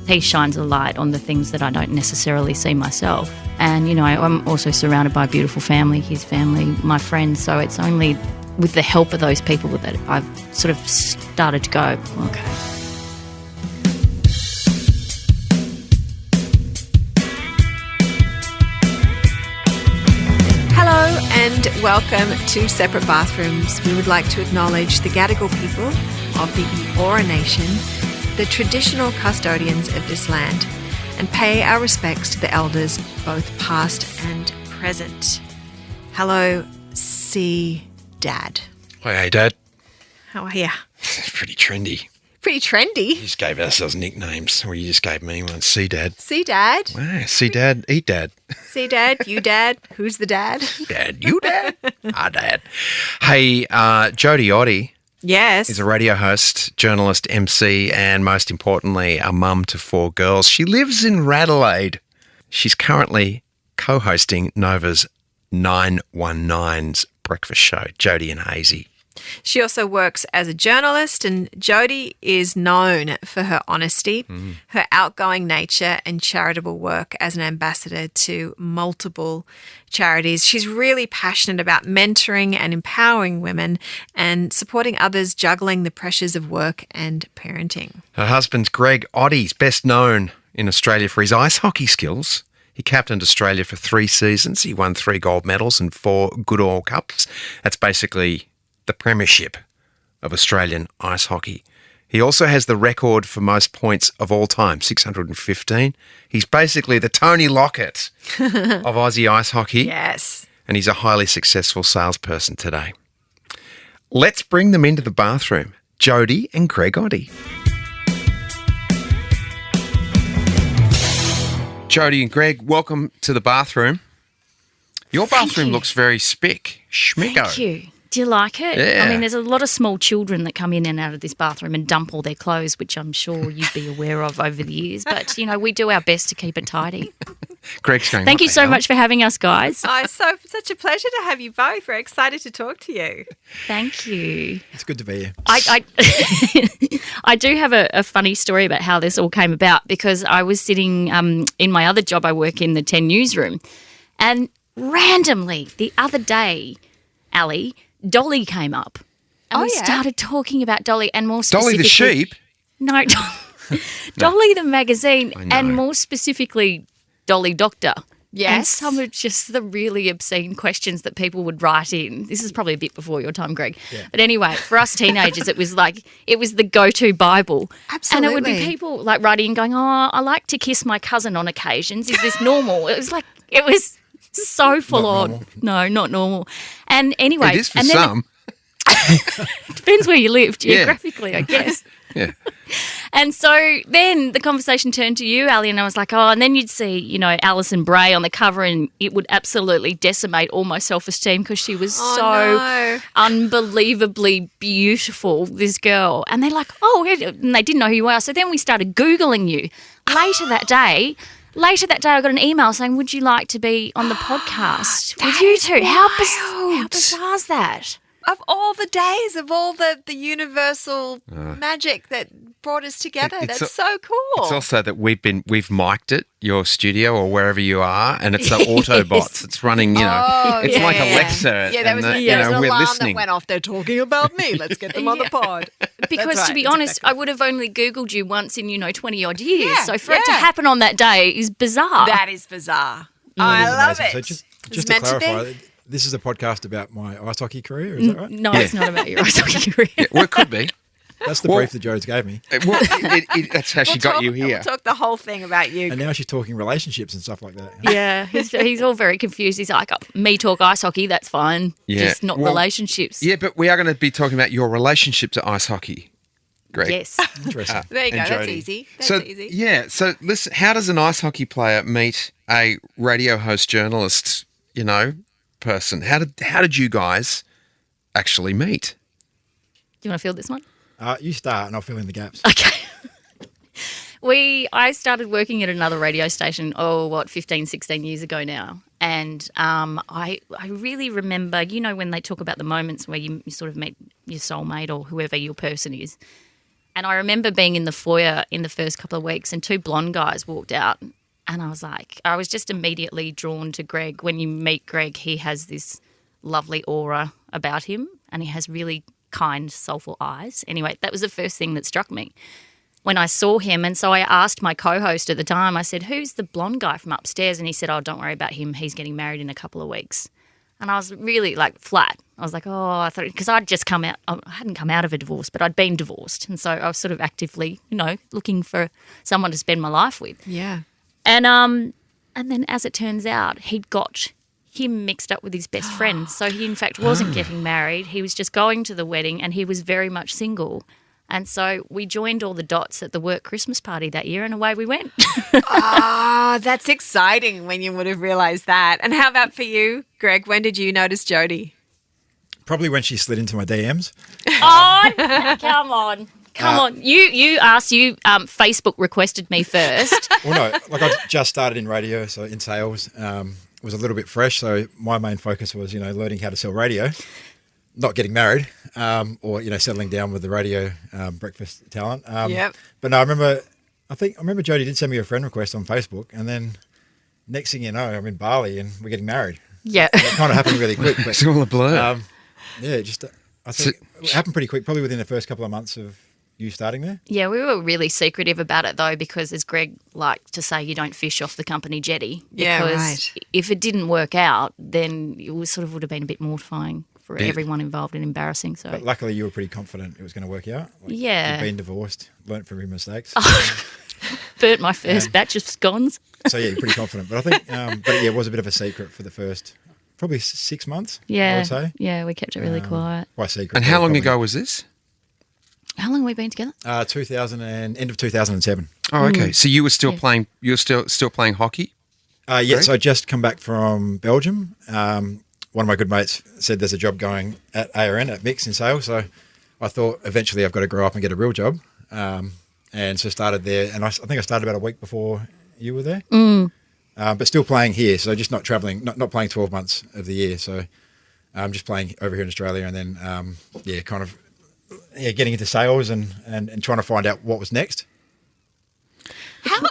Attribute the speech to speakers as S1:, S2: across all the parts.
S1: he shines a light on the things that I don't necessarily see myself. And, I'm also surrounded by a beautiful family, his family, my friends. So it's only with the help of those people that I've sort of started to go, okay.
S2: Hello and welcome to Separate Bathrooms. We would like to acknowledge the Gadigal People of the Eora Nation, the traditional custodians of this land, and pay our respects to the elders, both past and present. Hello, Dad.
S3: Hey, Dad.
S2: How are you?
S3: Pretty trendy.
S2: Pretty trendy.
S3: We just gave ourselves nicknames, or you just gave me one. Dad.
S2: Dad.
S3: Wow, Dad, eat Dad.
S2: Dad, you Dad. Who's the dad?
S3: Dad, you Dad. Our Dad. Hey, Jodie Oddy.
S2: Yes.
S3: Is a radio host, journalist, MC, and most importantly, a mum to 4 girls. She lives in Radelaide. She's currently co-hosting Nova's 919's breakfast show, Jodie and Hazy.
S2: She also works as a journalist, and Jodie is known for her honesty, her outgoing nature, and charitable work as an ambassador to multiple charities. She's really passionate about mentoring and empowering women and supporting others juggling the pressures of work and parenting.
S3: Her husband's Greg Oddy's best known in Australia for his ice hockey skills. He captained Australia for 3 seasons. He won 3 gold medals and 4 Goodall Cups. That's basically the premiership of Australian ice hockey. He also has the record for most points of all time, 615. He's basically the Tony Lockett of Aussie ice hockey.
S2: Yes.
S3: And he's a highly successful salesperson today. Let's bring them into the bathroom. Jodie and Greg Oddy. Jodie and Greg, welcome to the bathroom. Your bathroom looks very schmicko.
S1: Thank you. Do you like it?
S3: Yeah.
S1: I mean, there's a lot of small children that come in and out of this bathroom and dump all their clothes, which I'm sure you'd be aware of over the years. But, we do our best to keep it tidy.
S3: Greg's going,
S1: Thank you so much for having us, guys.
S2: Oh, it's such a pleasure to have you both. We're excited to talk to you.
S1: Thank you.
S4: It's good to be here.
S1: I do have a funny story about how this all came about, because I was sitting in my other job. I work in the 10 newsroom, and randomly the other day, Elle, Dolly came up, and we started talking about Dolly, and more specifically...
S3: Dolly the sheep?
S1: No, Dolly the magazine, and more specifically Dolly Doctor.
S2: Yes.
S1: And some of just the really obscene questions that people would write in. This is probably a bit before your time, Greg. Yeah. But anyway, for us teenagers, it was the go-to Bible.
S2: Absolutely.
S1: And it would be people writing and going, oh, I like to kiss my cousin on occasions. Is this normal? It was so full on. No, not normal. And anyway.
S3: It is for some.
S1: Depends where you live geographically, I guess.
S3: Yeah.
S1: And so then the conversation turned to you, Ali, and I was like, and then you'd see, Alison Brahe on the cover, and it would absolutely decimate all my self-esteem because she was unbelievably beautiful, this girl. And they're like, and they didn't know who you are. So then we started Googling you. Later that day, I got an email saying, would you like to be on the podcast with you two? How bizarre is that?
S2: Of all the days, of all the universal magic that brought us together. That's so cool.
S3: It's also that we've mic'd it, your studio or wherever you are, and it's the Autobots. It's running, it's like Alexa.
S2: Yeah, there was an
S3: we're
S2: alarm
S3: listening.
S2: that went off. They're talking about me. Let's get them on the pod.
S1: Because to be honest, I would have only Googled you once in, 20-odd years. Yeah, so for it to happen on that day is bizarre.
S2: That is bizarre. I love it.
S4: So just to clarify, this is a podcast about my ice hockey career, is that right?
S1: No, it's not about your ice hockey career.
S3: Yeah, well, it could be.
S4: That's the brief that Jodie gave me.
S3: Well, that's how she got you here.
S2: We'll talk the whole thing about you.
S4: And now she's talking relationships and stuff like that.
S1: Yeah, he's all very confused. He's like, me talk ice hockey, that's fine.
S3: Yeah.
S1: Just not relationships.
S3: Yeah, but we are going to be talking about your relationship to ice hockey, Greg.
S1: Yes.
S4: Interesting.
S2: There you go.
S3: And
S2: That's
S3: Jodie.
S2: easy. Easy.
S3: Yeah, so listen, how does an ice hockey player meet a radio host journalist, person? How did you guys actually meet?
S1: Do you want to fill this one?
S4: You start and I'll fill in the gaps.
S1: Okay. I started working at another radio station, 15, 16 years ago now. And I really remember, when they talk about the moments where you sort of meet your soulmate or whoever your person is. And I remember being in the foyer in the first couple of weeks and 2 blonde guys walked out and I was just immediately drawn to Greg. When you meet Greg, he has this lovely aura about him and he has really kind, soulful eyes. Anyway, that was the first thing that struck me when I saw him. And so I asked my co-host at the time, I said, who's the blonde guy from upstairs? And he said, oh, don't worry about him. He's getting married in a couple of weeks. And I was really like flat. I was like, oh, I thought, because I'd just come out, I hadn't come out of a divorce, but I'd been divorced. And so I was sort of actively, looking for someone to spend my life with.
S2: Yeah.
S1: And then as it turns out, he'd got him mixed up with his best friend. So he in fact wasn't getting married. He was just going to the wedding and he was very much single. And so we joined all the dots at the work Christmas party that year and away we went.
S2: Oh, that's exciting when you would have realised that. And how about for you, Greg? When did you notice Jodie?
S4: Probably when she slid into my DMs.
S1: Oh, come on. Come on. You asked, Facebook requested me first.
S4: Well, no, like I just started in radio, so in sales, was a little bit fresh. So my main focus was, learning how to sell radio, not getting married, or, settling down with the radio breakfast talent.
S2: Yep.
S4: But no, I remember Jodie did send me a friend request on Facebook, and then next thing you know, I'm in Bali and we're getting married.
S1: Yeah.
S4: It kind of happened really quick. But,
S3: It's all a blur.
S4: I think it happened pretty quick, probably within the first couple of months of you starting there.
S1: Yeah, we were really secretive about it though, because as Greg liked to say, you don't fish off the company jetty.
S2: Yeah,
S1: because
S2: right.
S1: if it didn't work out, then it would have been a bit mortifying for everyone involved and embarrassing. So,
S4: But luckily you were pretty confident it was going to work out.
S1: Yeah.
S4: You've been divorced, learnt from your mistakes.
S1: burnt my first batch of scones.
S4: So yeah, you're pretty confident. But I think, it was a bit of a secret for the first probably 6 months.
S1: Yeah,
S4: I would say.
S1: yeah, we kept it really quiet.
S4: By secret.
S3: And how long
S4: probably,
S3: ago was this?
S1: How long have we been together?
S4: end of 2007.
S3: Oh, okay. So you were still playing. You were still playing hockey.
S4: Yes, I just come back from Belgium. One of my good mates said there's a job going at ARN at Mix in sales. So I thought eventually I've got to grow up and get a real job. And so started there. And I think I started about a week before you were there. But still playing here. So just not travelling, not playing 12 months of the year. So I'm just playing over here in Australia and then, getting into sales and trying to find out what was next.
S2: How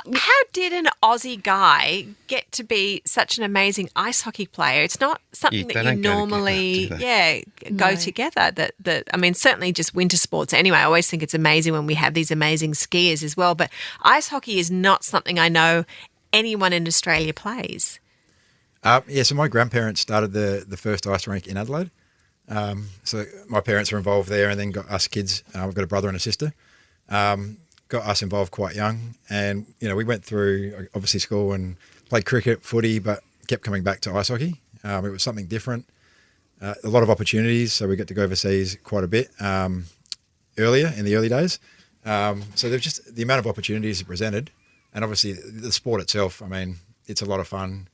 S2: did an Aussie guy get to be such an amazing ice hockey player? It's not something
S3: They
S2: that you
S3: don't go
S2: normally,
S3: together,
S2: go together. Certainly just winter sports anyway. I always think it's amazing when we have these amazing skiers as well. But ice hockey is not something I know anyone in Australia plays.
S4: So my grandparents started the first ice rink in Adelaide. So my parents were involved there and then got us kids. We've got a brother and a sister. Got us involved quite young. And, we went through, obviously, school and played cricket, footy, but kept coming back to ice hockey. It was something different. A lot of opportunities, so we got to go overseas quite a bit earlier, in the early days. So there's just the amount of opportunities it presented. And obviously the sport itself, it's a lot of fun.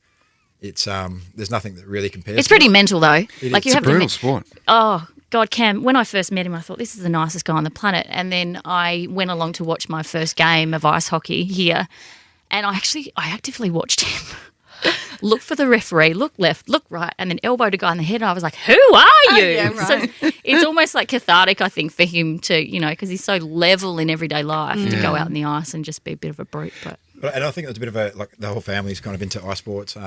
S4: It's there's nothing that really compares.
S1: It's pretty mental though.
S3: It's a brutal sport.
S1: Oh God, Cam! When I first met him, I thought this is the nicest guy on the planet. And then I went along to watch my first game of ice hockey here, and I actively watched him look for the referee, look left, look right, and then elbowed a guy in the head. And I was like, "Who are you?"
S2: Yeah, right.
S1: So it's almost like cathartic, I think, for him to, because he's so level in everyday life to go out in the ice and just be a bit of a brute,
S4: And I think it was a bit of the whole family's kind of into ice sports.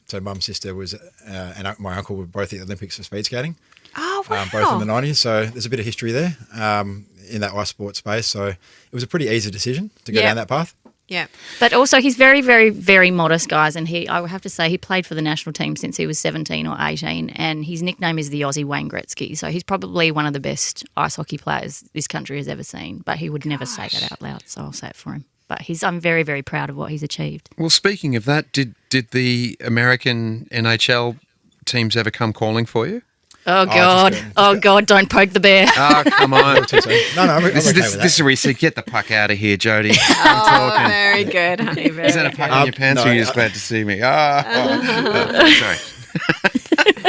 S4: So mum, sister was, and my uncle were both at the Olympics for speed skating.
S2: Oh, wow.
S4: Both in the 90s. So there's a bit of history there in that ice sports space. So it was a pretty easy decision to go down that path.
S2: Yeah.
S1: But also he's very, very, very modest, guys, and I would have to say he played for the national team since he was 17 or 18, and his nickname is the Aussie Wayne Gretzky. So he's probably one of the best ice hockey players this country has ever seen, but he would never say that out loud, so I'll say it for him. But I'm very, very proud of what he's achieved.
S3: Well, speaking of that, did the American NHL teams ever come calling for you?
S1: Oh, God. God, don't poke the bear.
S3: Oh, come on.
S4: No, I'm okay
S3: This
S4: with that.
S3: is where you say, get the puck out of here, Jodie.
S2: Oh, very good, honey.
S3: Is that a puck in your pants or are you just glad to see me? Sorry.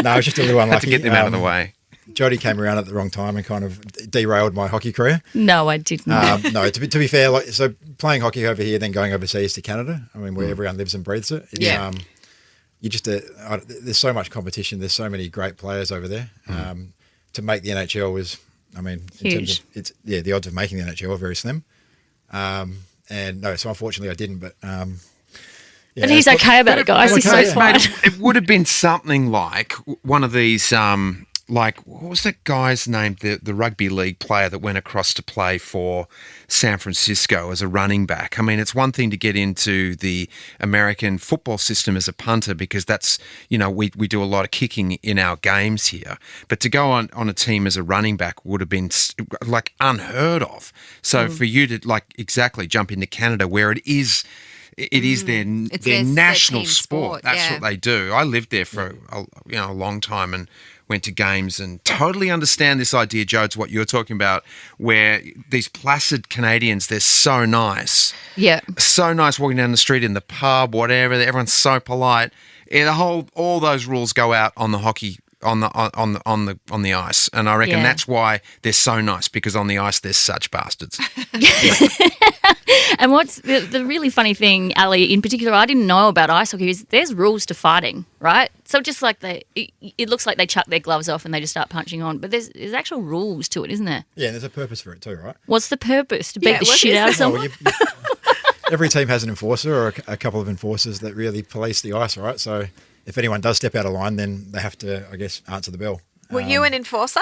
S4: No, I was just a little unlucky.
S3: Had to get them out of the way.
S4: Jodie came around at the wrong time and kind of derailed my hockey career.
S1: No, I didn't.
S4: No, to be fair, so playing hockey over here, then going overseas to Canada, where everyone lives and breathes it. You just there's so much competition. There's so many great players over there. To make the NHL was I mean, in terms
S1: Huge.
S4: of the odds of making the NHL are very slim. And no, so unfortunately I didn't. But
S1: But he's okay about it, guys. He's so
S4: okay, yeah.
S1: fine.
S3: It would have been something like one of these, like, what was that guy's name, the rugby league player that went across to play for San Francisco as a running back? I mean, it's one thing to get into the American football system as a punter because that's, we do a lot of kicking in our games here. But to go on a team as a running back would have been, like, unheard of. So for you to, like, exactly jump into Canada where it is their national
S2: team
S3: sport. That's
S2: yeah.
S3: what they do. I lived there for a long time and went to games and totally understand this idea, Jodes, what you're talking about, where these placid Canadians, they're so nice.
S1: Yeah.
S3: So nice walking down the street in the pub, whatever. Everyone's so polite. All those rules go out on the hockey on the ice, and I reckon that's why they're so nice, because on the ice they're such bastards.
S1: And what's the really funny thing, Ali, in particular, I didn't know about ice hockey, is there's rules to fighting, right? So just like it looks like they chuck their gloves off and they just start punching on, but there's actual rules to it, isn't there?
S4: Yeah, and there's a purpose for it too, right?
S1: What's the purpose? To beat the
S2: what
S1: shit
S2: is
S1: out of
S2: that?
S1: someone?
S4: Every team has an enforcer or a couple of enforcers that really police the ice, right? So if anyone does step out of line, then they have to, I guess, answer the bell.
S2: Were you an enforcer?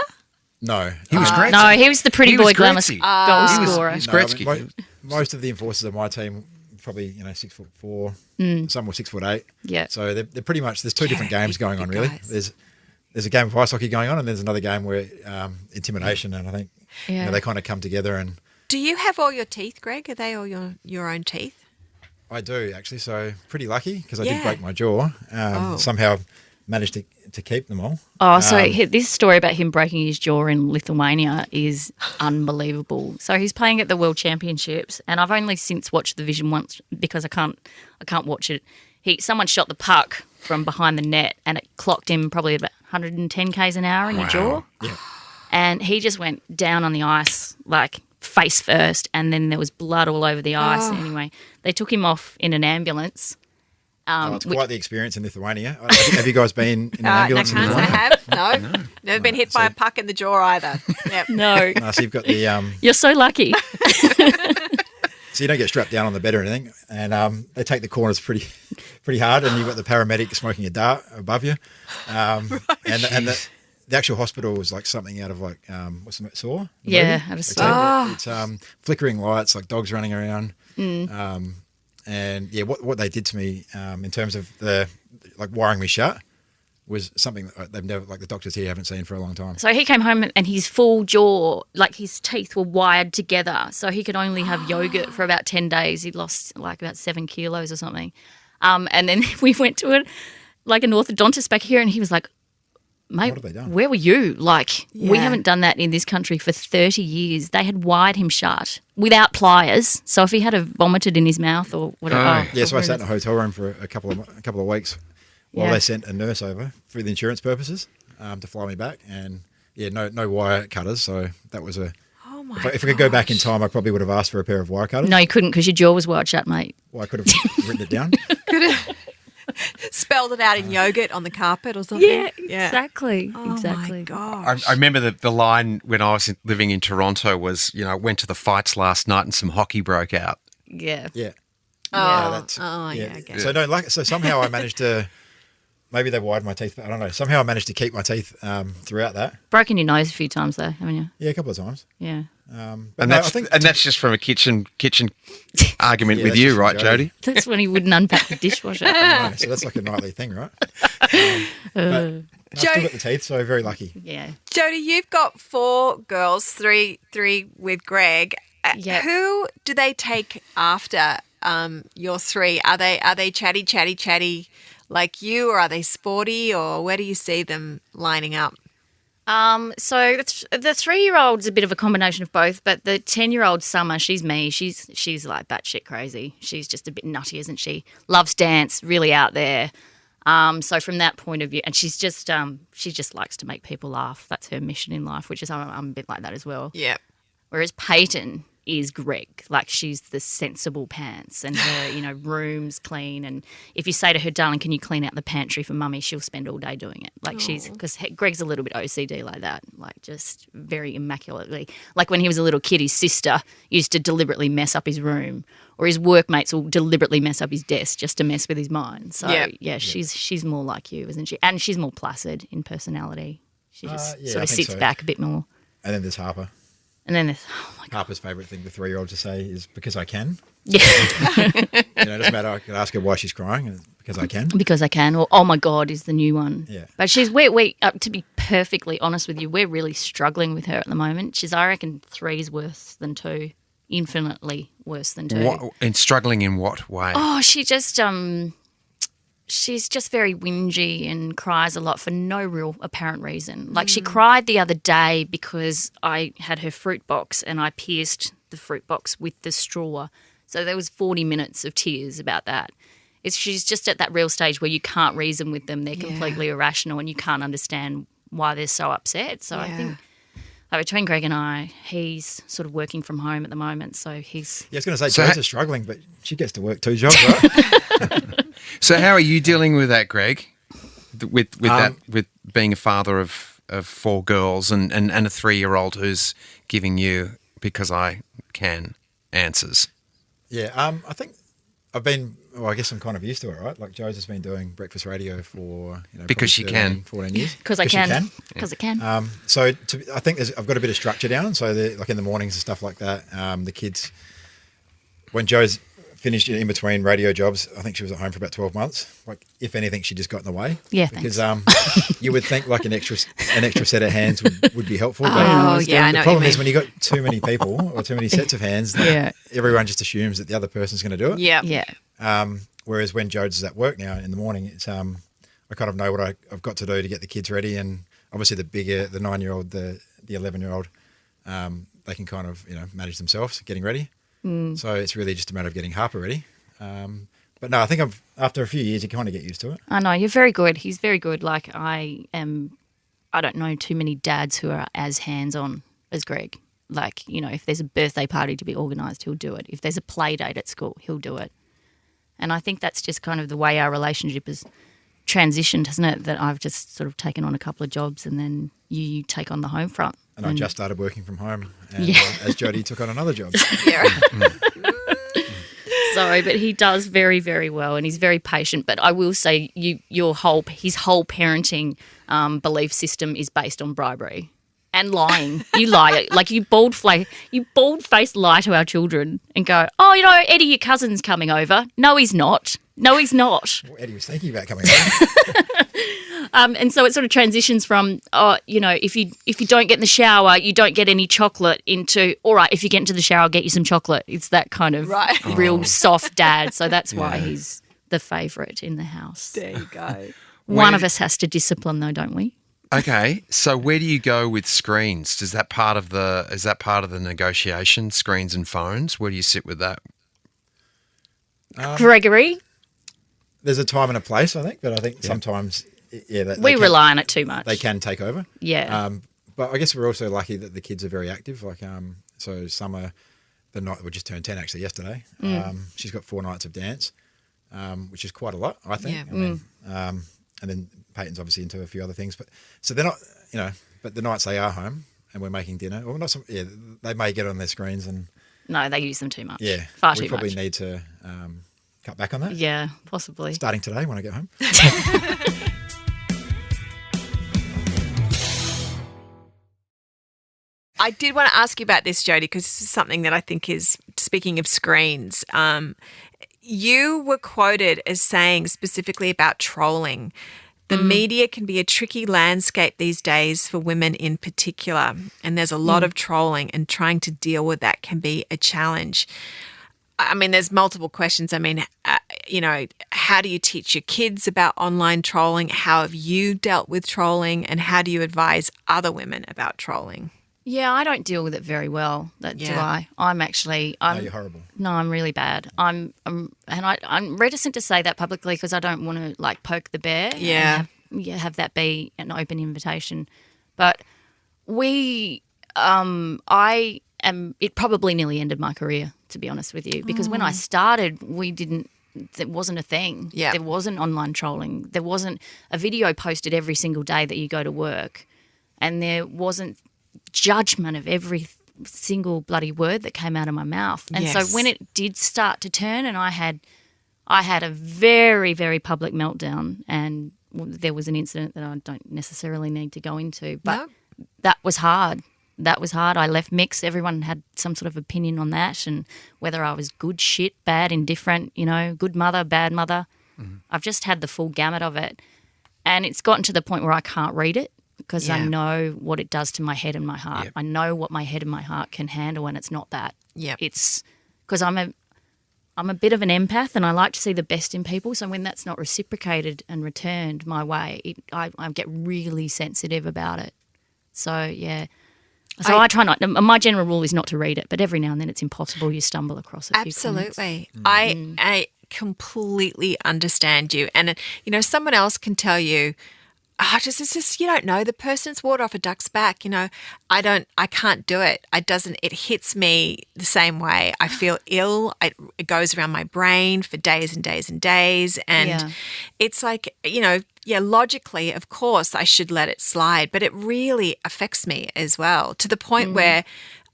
S4: No.
S3: He was great.
S1: No, he was the pretty
S3: He was
S1: boy glamorous
S3: Gretzky.
S1: goal
S3: He was-
S1: scorer.
S3: he was
S4: No, I
S3: Gretzky.
S4: mean, most of the enforcers of my team, probably 6'4", some were 6'8".
S1: Yeah.
S4: So they're pretty much, there's two different games going on,
S2: big
S4: really.
S2: guys.
S4: There's a game of ice hockey going on, and there's another game where intimidation, and I think
S1: Yeah.
S4: they kind of come together. And
S2: Do you have all your teeth, Greg? Are they all your own teeth?
S4: I do actually, so pretty lucky because I
S2: Yeah.
S4: did break my jaw. Somehow managed to keep them all.
S1: Oh, so this story about him breaking his jaw in Lithuania is unbelievable. So he's playing at the World Championships, and I've only since watched the vision once because I can't watch it. Someone shot the puck from behind the net, and it clocked him probably about 110 k's an hour in the jaw.
S4: Yeah.
S1: And he just went down on the ice like face first, and then there was blood all over the ice. Anyway, they took him off in an ambulance.
S4: It's quite the experience in Lithuania. Have you guys been in an
S2: No,
S4: ambulance?
S2: can't
S4: in
S2: say I
S4: Lithuania?
S2: have. No. Never been hit by a puck in the jaw either. Yep.
S1: No,
S4: No, so you've got the
S1: you're so lucky.
S4: so you don't get strapped down on the bed or anything, and they take the corners pretty hard, and you've got the paramedic smoking a dart above you, and the actual hospital was like something out of like what's the Saw? The
S1: Yeah,
S4: movie?
S1: out of
S4: They
S1: Saw.
S4: take It's flickering lights, like dogs running around, and yeah, what they did to me in terms of the like wiring me shut was something that they've never, like the doctors here haven't seen for a long time.
S1: So he came home and his full jaw, like his teeth were wired together. So he could only have yogurt for about 10 days. He lost like about 7 kilos or something. And then we went to an orthodontist back here, and he was like, mate,
S4: What have they done?
S1: where were you? Like, we
S2: Yeah.
S1: haven't done that in this country for 30 years. They had wired him shut without pliers. So if he had vomited in his mouth or whatever.
S4: Yeah, so I sat in a hotel room for a couple of weeks while
S1: Yeah.
S4: they sent a nurse over for the insurance purposes to fly me back, and yeah, no wire cutters. So that was
S2: Oh my
S4: if I could go back in time, I probably would have asked for a pair of wire cutters.
S1: No, you couldn't because your jaw was wired shut, mate.
S4: Well, I could have written it down.
S2: Spelled it out in yogurt on the carpet or something.
S1: exactly.
S2: Oh
S1: exactly.
S2: my gosh.
S3: I remember the line when I was living in Toronto was, went to the fights last night and some hockey broke out.
S1: Yeah.
S4: Yeah.
S2: Oh, yeah, I get
S4: So so somehow I managed to. Maybe they wired my teeth, but I don't know. Somehow I managed to keep my teeth throughout that.
S1: Broken your nose a few times though, haven't you?
S4: Yeah, a couple of times.
S1: Yeah.
S4: But
S3: And
S4: no,
S3: that's just from a kitchen argument
S4: Yeah,
S3: with
S4: that's
S3: you,
S4: just
S3: right,
S4: from
S3: Jodie?
S1: That's when he wouldn't unpack the dishwasher.
S4: I know, so that's like a nightly thing, right? But I've still got the teeth, so very lucky.
S1: Yeah.
S2: Jodie, you've got 4 girls, three with Greg.
S1: Yep.
S2: Who do they take after your 3? Are they chatty like you, or are they sporty, or where do you see them lining up?
S1: So the 3-year-old's a bit of a combination of both, but the 10-year-old Summer, she's me. She's like batshit crazy. She's just a bit nutty, isn't she? Loves dance, really out there. So from that point of view, and she just likes to make people laugh. That's her mission in life, which is I'm a bit like that as well.
S2: Yeah.
S1: Whereas Peyton is Greg. Like, she's the sensible pants, and her, room's clean. And if you say to her, darling, can you clean out the pantry for mummy, she'll spend all day doing it. Like, because Greg's a little bit OCD like that, like just very immaculately. Like when he was a little kid, his sister used to deliberately mess up his room, or his workmates will deliberately mess up his desk just to mess with his mind. So, she's more like you, isn't she? And she's more placid in personality. She just sort of sits back a bit more.
S4: And then there's Harper.
S1: And then there's, my God.
S4: Harper's favourite thing for 3-year-old to say is because I can.
S1: Yeah.
S4: It doesn't matter. I could ask her why she's crying. Because I can.
S1: Because I can. Or, oh, my God, is the new one.
S4: Yeah.
S1: But we to be perfectly honest with you, we're really struggling with her at the moment. She's, I reckon, 3 is worse than 2. Infinitely worse than 2.
S3: And struggling in what way?
S1: Oh, she just she's just very whingy and cries a lot for no real apparent reason. Like she cried the other day because I had her fruit box and I pierced the fruit box with the straw. So there was 40 minutes of tears about that. She's just at that real stage where you can't reason with them. They're completely irrational and you can't understand why they're so upset. So I think between Greg and I, he's sort of working from home at the moment, so he's...
S4: Yeah, I was going to say, Jo's struggling, but she gets to work 2 jobs, right?
S3: So how are you dealing with that, Greg? With being a father of 4 girls and a 3-year-old who's giving you because I can answers?
S4: Yeah, I think I guess I'm kind of used to it, right? Like Jo's just been doing breakfast radio for
S3: because she can
S4: 14 years.
S1: Because I can. Because I can.
S4: So I think I've got a bit of structure down. So like in the mornings and stuff like that, the kids, when Jo's finished in between radio jobs, I think she was at home for about 12 months. Like if anything, she just got in the way.
S1: Yeah,
S4: because you would think like an extra set of hands would be helpful. But
S2: I know.
S4: The problem is when you got too many people or too many sets of hands, everyone just assumes that the other person's going to do it.
S2: Yeah.
S4: Whereas when Jodes is at work now in the morning, it's I kind of know what I've got to do to get the kids ready, and obviously the 9-year-old, the 11-year-old, they can kind of manage themselves getting ready. So it's really just a matter of getting Harper ready. But no, I think after a few years you kind of get used to it.
S1: I know, you're very good. He's very good. Like I don't know too many dads who are as hands-on as Greg. Like, if there's a birthday party to be organised, he'll do it. If there's a play date at school, he'll do it. And I think that's just kind of the way our relationship has transitioned, hasn't it? That I've just sort of taken on a couple of jobs and then you take on the home front.
S4: And I just started working from home and, as Jodie took on another job.
S1: Sorry, but he does very, very well and he's very patient. But I will say his whole parenting belief system is based on bribery. And lying. You lie. Like you bald-faced lie to our children and go, oh, Eddie, your cousin's coming over. No, he's not. Well,
S4: Eddie was thinking about coming over.
S1: And so it sort of transitions from, if you don't get in the shower, you don't get any chocolate into, all right, if you get into the shower, I'll get you some chocolate. It's that kind of real soft dad. So that's why he's the favourite in the house.
S2: There you go.
S1: One of us has to discipline though, don't we?
S3: Okay, so where do you go with screens? Is that part of the negotiation? Screens and phones. Where do you sit with that?
S1: Gregory,
S4: there's a time and a place, I think, but I think sometimes,
S1: we rely on it too much.
S4: They can take over.
S1: Yeah.
S4: But I guess we're also lucky that the kids are very active. Like, so Summer, the night we just turned 10 actually yesterday. She's got 4 nights of dance, which is quite a lot, I think. Yeah. And then Peyton's obviously into a few other things, but so they're not, but the nights they are home and we're making dinner, or not, they may get on their screens and.
S1: No, they use them too much.
S4: Yeah,
S1: far too much.
S4: We probably need to cut back on that.
S1: Yeah, possibly.
S4: Starting today when I get home.
S2: I did want to ask you about this, Jodie, because this is something that I think is, speaking of screens, you were quoted as saying specifically about trolling, the media can be a tricky landscape these days for women in particular, and there's a lot of trolling, and trying to deal with that can be a challenge. I mean, there's multiple questions. I mean, how do you teach your kids about online trolling? How have you dealt with trolling, and how do you advise other women about trolling?
S1: Yeah, I don't deal with it very well. Do I?
S4: No, you're horrible.
S1: No, I'm really bad. I'm reticent to say that publicly because I don't want to poke the bear.
S2: Yeah.
S1: And have that be an open invitation. But I it probably nearly ended my career, to be honest with you, because when I started, there wasn't a thing.
S2: Yeah.
S1: There wasn't online trolling. There wasn't a video posted every single day that you go to work, and there wasn't judgment of every single bloody word that came out of my mouth. And
S2: Yes.
S1: so when it did start to turn, and I had a very, very public meltdown, and there was an incident that I don't necessarily need to go into, but that was hard. That was hard. I left mixed. Everyone had some sort of opinion on that, and whether I was good, shit, bad, indifferent, good mother, bad mother. I've just had the full gamut of it. And it's gotten to the point where I can't read it because I know what it does to my head and my heart.
S3: Yep.
S1: I know what my head and my heart can handle, and it's not that.
S2: Yep.
S1: It's because I'm a bit of an empath, and I like to see the best in people. So when that's not reciprocated and returned my way, I get really sensitive about it. So, yeah. So I try not – my general rule is not to read it, but every now and then it's impossible. You stumble across a few comments.
S2: Absolutely. I completely understand you. And, someone else can tell you, it's just you don't know. The person's water off a duck's back. I can't do it. It hits me the same way. I feel ill. It goes around my brain for days and days and days. And it's like, logically, of course, I should let it slide, but it really affects me as well, to the point where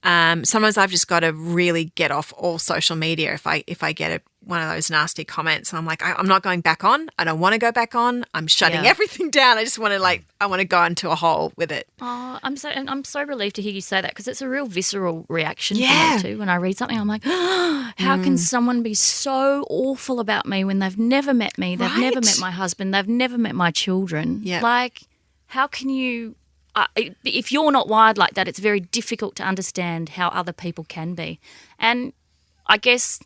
S2: sometimes I've just got to really get off all social media if I get one of those nasty comments, and I'm like, I'm not going back on. I don't want to go back on. I'm shutting everything down. I just want to I want to go into a hole with it.
S1: Oh, I'm so relieved to hear you say that, because it's a real visceral reaction for me too. When I read something, I'm like, how can someone be so awful about me when they've never met me, they've never met my husband, they've never met my children?
S2: Yeah.
S1: Like, how can you? If you're not wired like that, it's very difficult to understand how other people can be. And I guess,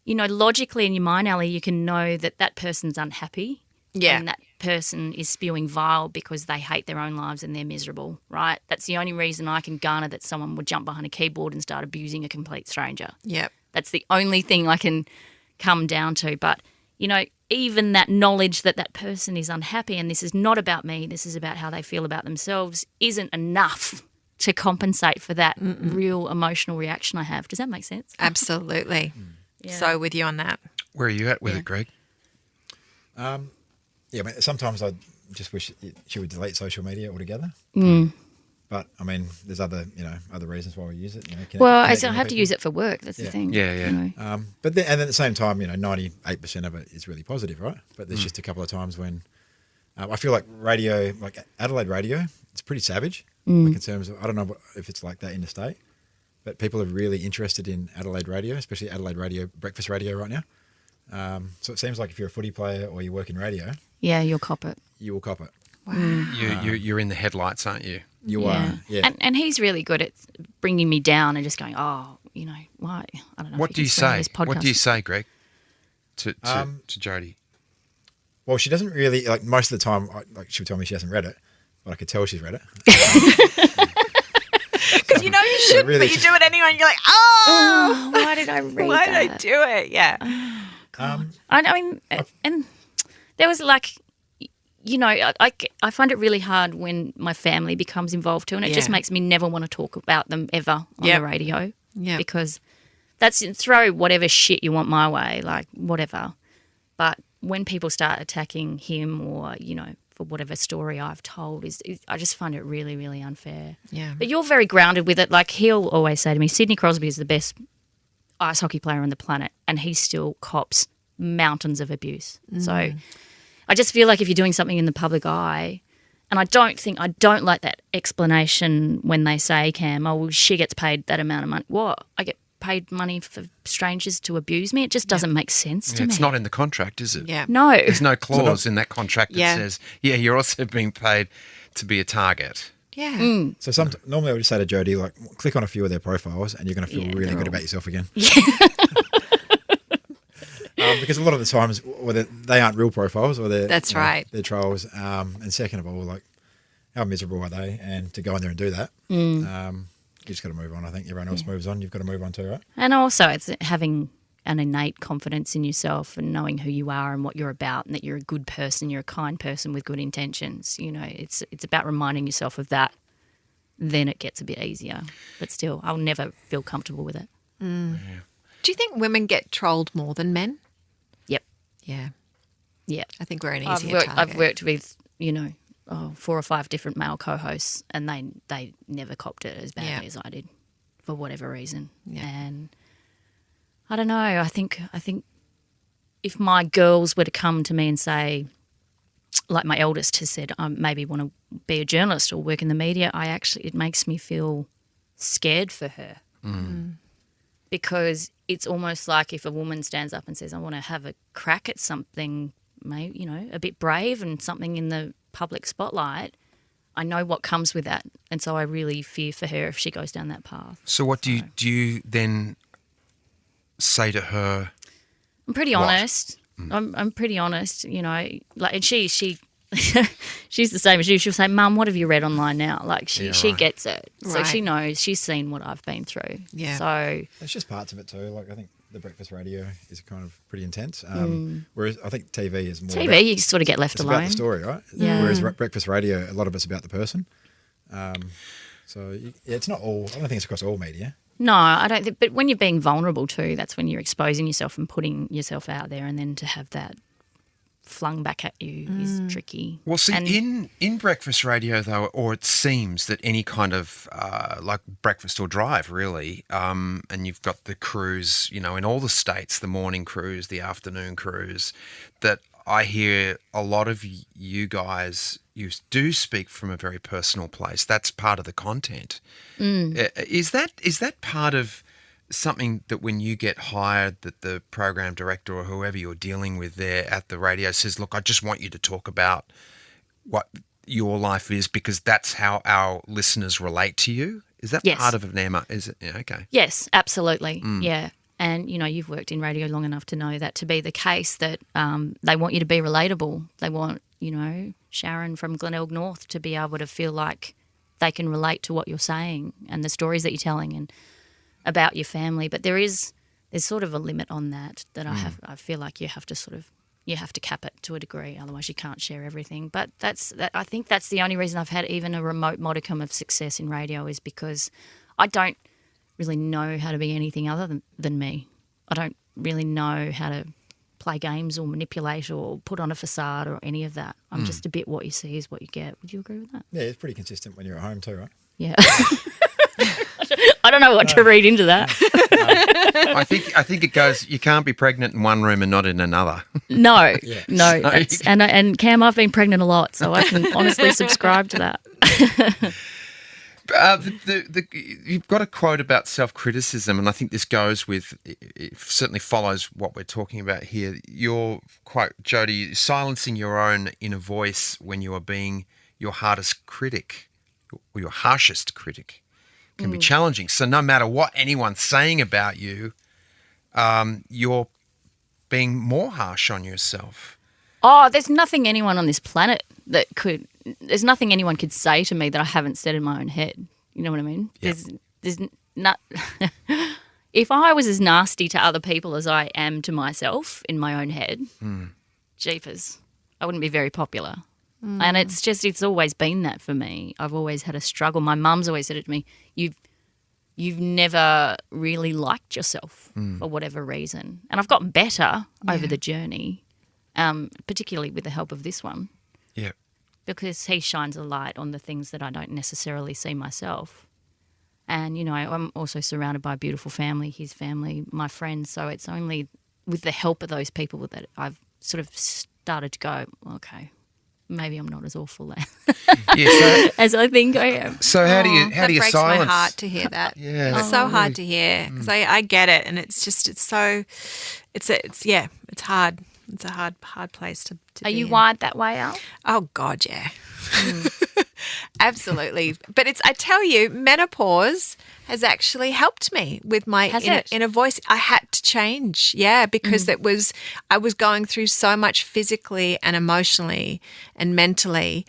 S1: logically in your mind, Elle, you can know that person's unhappy.
S2: Yeah.
S1: And that person is spewing vile because they hate their own lives and they're miserable, right? That's the only reason I can garner that someone would jump behind a keyboard and start abusing a complete stranger.
S2: Yep.
S1: That's the only thing I can come down to. But, even that knowledge that person is unhappy and this is not about me, this is about how they feel about themselves, isn't enough to compensate for that real emotional reaction I have. Does that make sense?
S2: Absolutely. So with you on that.
S3: Where are you at with it, Greg?
S4: Sometimes I just wish she would delete social media altogether. But I mean, there's other reasons why we use it.
S1: Well, I have to use it for work. That's the thing.
S3: Yeah.
S4: But then at the same time, 98% of it is really positive, right? But there's just a couple of times when I feel like radio, like Adelaide radio, it's pretty savage. Like in terms of, I don't know if it's like that interstate, but people are really interested in Adelaide radio, especially Adelaide radio, breakfast radio right now. So it seems like if you're a footy player or you work in radio,
S1: you'll cop it.
S4: You will cop it.
S2: Wow.
S3: You're in the headlights, aren't you?
S4: You are, yeah.
S1: And he's really good at bringing me down and just going, why? I don't know.
S3: What do you say? What do you say, Greg, to Jodie?
S4: Well, she doesn't really, like most of the time, she'll tell me she hasn't read it, but I could tell she's read it.
S2: Because you shouldn't,
S4: really
S2: but you do it anyway and you're like, oh,
S1: why did I read
S2: why
S1: that?
S2: did I do it? Yeah.
S1: I mean, and there was like, I find it really hard when my family becomes involved too, and it just makes me never want to talk about them ever on the radio.
S2: Yeah.
S1: Because that's throw whatever shit you want my way, like whatever. But when people start attacking him or, for whatever story I've told, I just find it really, really unfair.
S2: Yeah.
S1: But you're very grounded with it. Like he'll always say to me, Sidney Crosby is the best ice hockey player on the planet, and he still cops mountains of abuse. So I just feel like if you're doing something in the public eye, and I don't like that explanation when they say, Cam, well, she gets paid that amount of money. What? I get paid money for strangers to abuse me? It just doesn't make sense to me.
S3: It's not in the contract, is it?
S2: Yeah.
S1: No.
S3: There's no clause in that contract that says, you're also being paid to be a target.
S2: Yeah.
S4: So normally I would just say to Jodie, like, click on a few of their profiles and you're going to feel really good about yourself again. Yeah. Because a lot of the times, whether they aren't real profiles or they're they're trolls. And second of all, like, how miserable are they? And to go in there and do that, you just got to move on. I think everyone else moves on. You've got to move on too, right?
S1: And also, it's having an innate confidence in yourself and knowing who you are and what you're about, and that you're a good person, you're a kind person with good intentions. It's about reminding yourself of that then it gets a bit easier. But still, I'll never feel comfortable with it.
S2: Do you think women get trolled more than men?
S1: Yep.
S2: Yeah.
S1: Yeah.
S2: I think we're an easier target.
S1: I've worked with, 4 or 5 different male co-hosts, and they never copped it as badly as I did for whatever reason.
S2: Yeah.
S1: And I don't know. I think if my girls were to come to me and say, like my eldest has said, I maybe want to be a journalist or work in the media, it makes me feel scared for her. Because it's almost like if a woman stands up and says, I want to have a crack at something, maybe, a bit brave and something in the public spotlight, I know what comes with that. And so I really fear for her if she goes down that path.
S3: So what do you then say to her?
S1: I'm pretty
S3: What?
S1: honest. I'm pretty honest, and she's the same as you. She'll say, Mum, what have you read online now? Like she gets it. So
S2: Right.
S1: she knows, she's seen what I've been through.
S2: Yeah.
S1: So
S4: It's just parts of it too. Like I think the breakfast radio is kind of pretty intense. Whereas I think TV is more
S1: TV, you sort of get left
S4: it's
S1: alone.
S4: about the story, right?
S1: Yeah.
S4: Whereas breakfast radio, a lot of it's about the person. It's not all. I don't think it's across all media.
S1: No, I don't think. But when you're being vulnerable too, that's when you're exposing yourself and putting yourself out there, and then to have that flung back at you is tricky.
S3: Well, see,
S1: And-
S3: in breakfast radio, though, or it seems that any kind of like breakfast or drive, really, and you've got the crews, in all the states, the morning crews, the afternoon crews, that I hear a lot of you guys, you do speak from a very personal place. That's part of the content. Is that part of something that when you get hired, that the program director or whoever you're dealing with there at the radio says, look, I just want you to talk about what your life is because that's how our listeners relate to you? Is that
S1: Yes.
S3: part of an Emma? Is it? Yeah, okay.
S1: Yes, absolutely. Yeah. And, you've worked in radio long enough to know that to be the case, that they want you to be relatable. They want, Sharon from Glenelg North to be able to feel like they can relate to what you're saying and the stories that you're telling and about your family. But there's sort of a limit on that I feel like you have to cap it to a degree, otherwise you can't share everything. But I think that's the only reason I've had even a remote modicum of success in radio is because I don't really know how to be anything other than me. I don't really know how to play games or manipulate or put on a facade or any of that. I'm just a bit what you see is what you get. Would you agree with that?
S4: Yeah, it's pretty consistent when you're at home too, right?
S1: Yeah. I don't know what to read into that.
S3: I think it goes, you can't be pregnant in one room and not in another.
S1: No,
S4: Yeah.
S1: no. And Cam, I've been pregnant a lot, so I can honestly subscribe to that.
S3: You've got a quote about self-criticism, and I think this goes with, it certainly follows what we're talking about here. Your quote, Jodie, silencing your own inner voice when you are being your hardest critic or your harshest critic can be challenging. So no matter what anyone's saying about you, you're being more harsh on yourself.
S1: Oh, there's nothing anyone on this planet there's nothing anyone could say to me that I haven't said in my own head. You know what I mean?
S3: Yep.
S1: There's not. If I was as nasty to other people as I am to myself in my own head, jeepers, I wouldn't be very popular. And it's always been that for me. I've always had a struggle. My mum's always said it to me, you've never really liked yourself for whatever reason. And I've gotten better over the journey, particularly with the help of this one.
S3: Yeah.
S1: Because he shines a light on the things that I don't necessarily see myself. And, I'm also surrounded by a beautiful family, his family, my friends. So it's only with the help of those people that I've sort of started to go, okay, maybe I'm not as awful as I think I am.
S3: So how do you
S2: That breaks
S3: silence?
S2: my heart to hear that.
S3: Yeah.
S2: It's so hard to hear because I get it, and it's hard. It's a hard place to
S1: Are
S2: be
S1: you
S2: in.
S1: wired that way, Al?
S2: Oh God, yeah. Absolutely. But I tell you, menopause has actually helped me with my inner voice. I had to change. Yeah, because I was going through so much physically and emotionally and mentally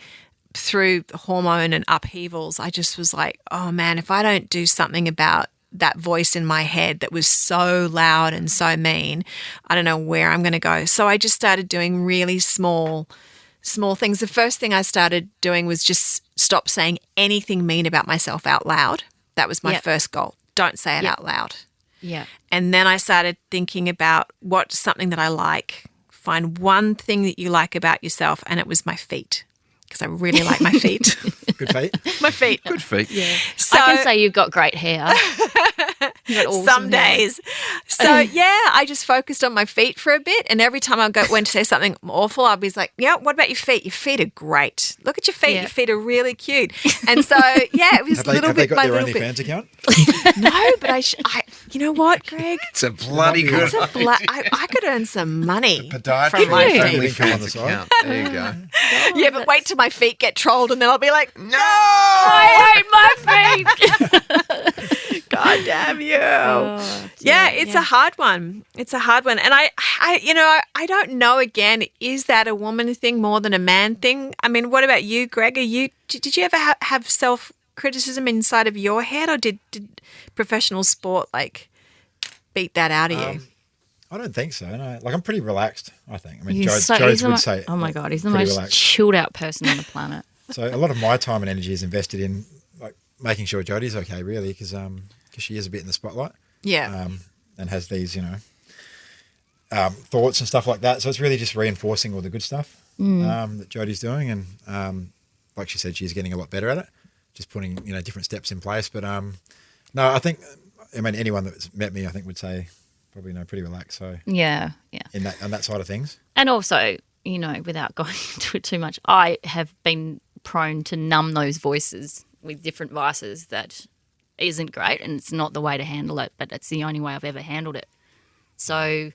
S2: through hormone and upheavals. I just was like, oh man, if I don't do something about that voice in my head that was so loud and so mean, I don't know where I'm going to go. So I just started doing really small small things. The first thing I started doing was just stop saying anything mean about myself out loud. That was my first goal. Don't say it out loud.
S1: Yeah.
S2: And then I started thinking about what's something that I like. Find one thing that you like about yourself, and it was my feet, because I really like my feet.
S4: Good feet.
S2: My feet.
S3: Good feet.
S1: Yeah.
S2: So,
S1: I can say you've got great hair. You've got awesome
S2: some
S1: hair.
S2: days. So yeah, I just focused on my feet for a bit, and every time I went to say something awful, I'd be like, "Yeah, what about your feet? Your feet are great. Look at your feet.
S1: Yeah.
S2: Your feet are really cute." And so yeah, it was
S4: Have
S2: a little
S4: they
S2: bit
S4: got
S2: my
S4: their
S2: little bit.
S4: OnlyFans account?
S2: No, but I you know what, Greg?
S3: It's a bloody good
S2: It's a I could earn some money
S3: podiatry
S2: from my
S1: Really?
S2: feet.
S4: Income on the side.
S3: account. There you go.
S2: Yeah, but wait till my feet get trolled, and then I'll be like,
S3: No!
S1: I hate my feet.
S2: God damn you.
S1: Oh,
S2: Yeah, it's a hard one. It's a hard one. And I don't know, again, is that a woman thing more than a man thing? I mean, what about you, Greg? Did you ever have self-criticism inside of your head, or did professional sport, like, beat that out of you?
S4: I don't think so. No. Like, I'm pretty relaxed, I think. I mean,
S1: He's
S4: Jodes would say.
S1: oh my God, he's the
S4: pretty
S1: most
S4: relaxed.
S1: chilled out person on the planet.
S4: So a lot of my time and energy is invested in like making sure Jodie's okay, really, because she is a bit in the spotlight.
S2: Yeah.
S4: And has these, thoughts and stuff like that. So it's really just reinforcing all the good stuff that Jodie's doing, and like she said, she's getting a lot better at it. Just putting different steps in place. But no, I think anyone that's met me, I think, would say probably pretty relaxed. So
S1: Yeah, yeah.
S4: on that side of things.
S1: And also, without going into it too much, I have been prone to numb those voices with different vices that isn't great, and it's not the way to handle it, but it's the only way I've ever handled it. So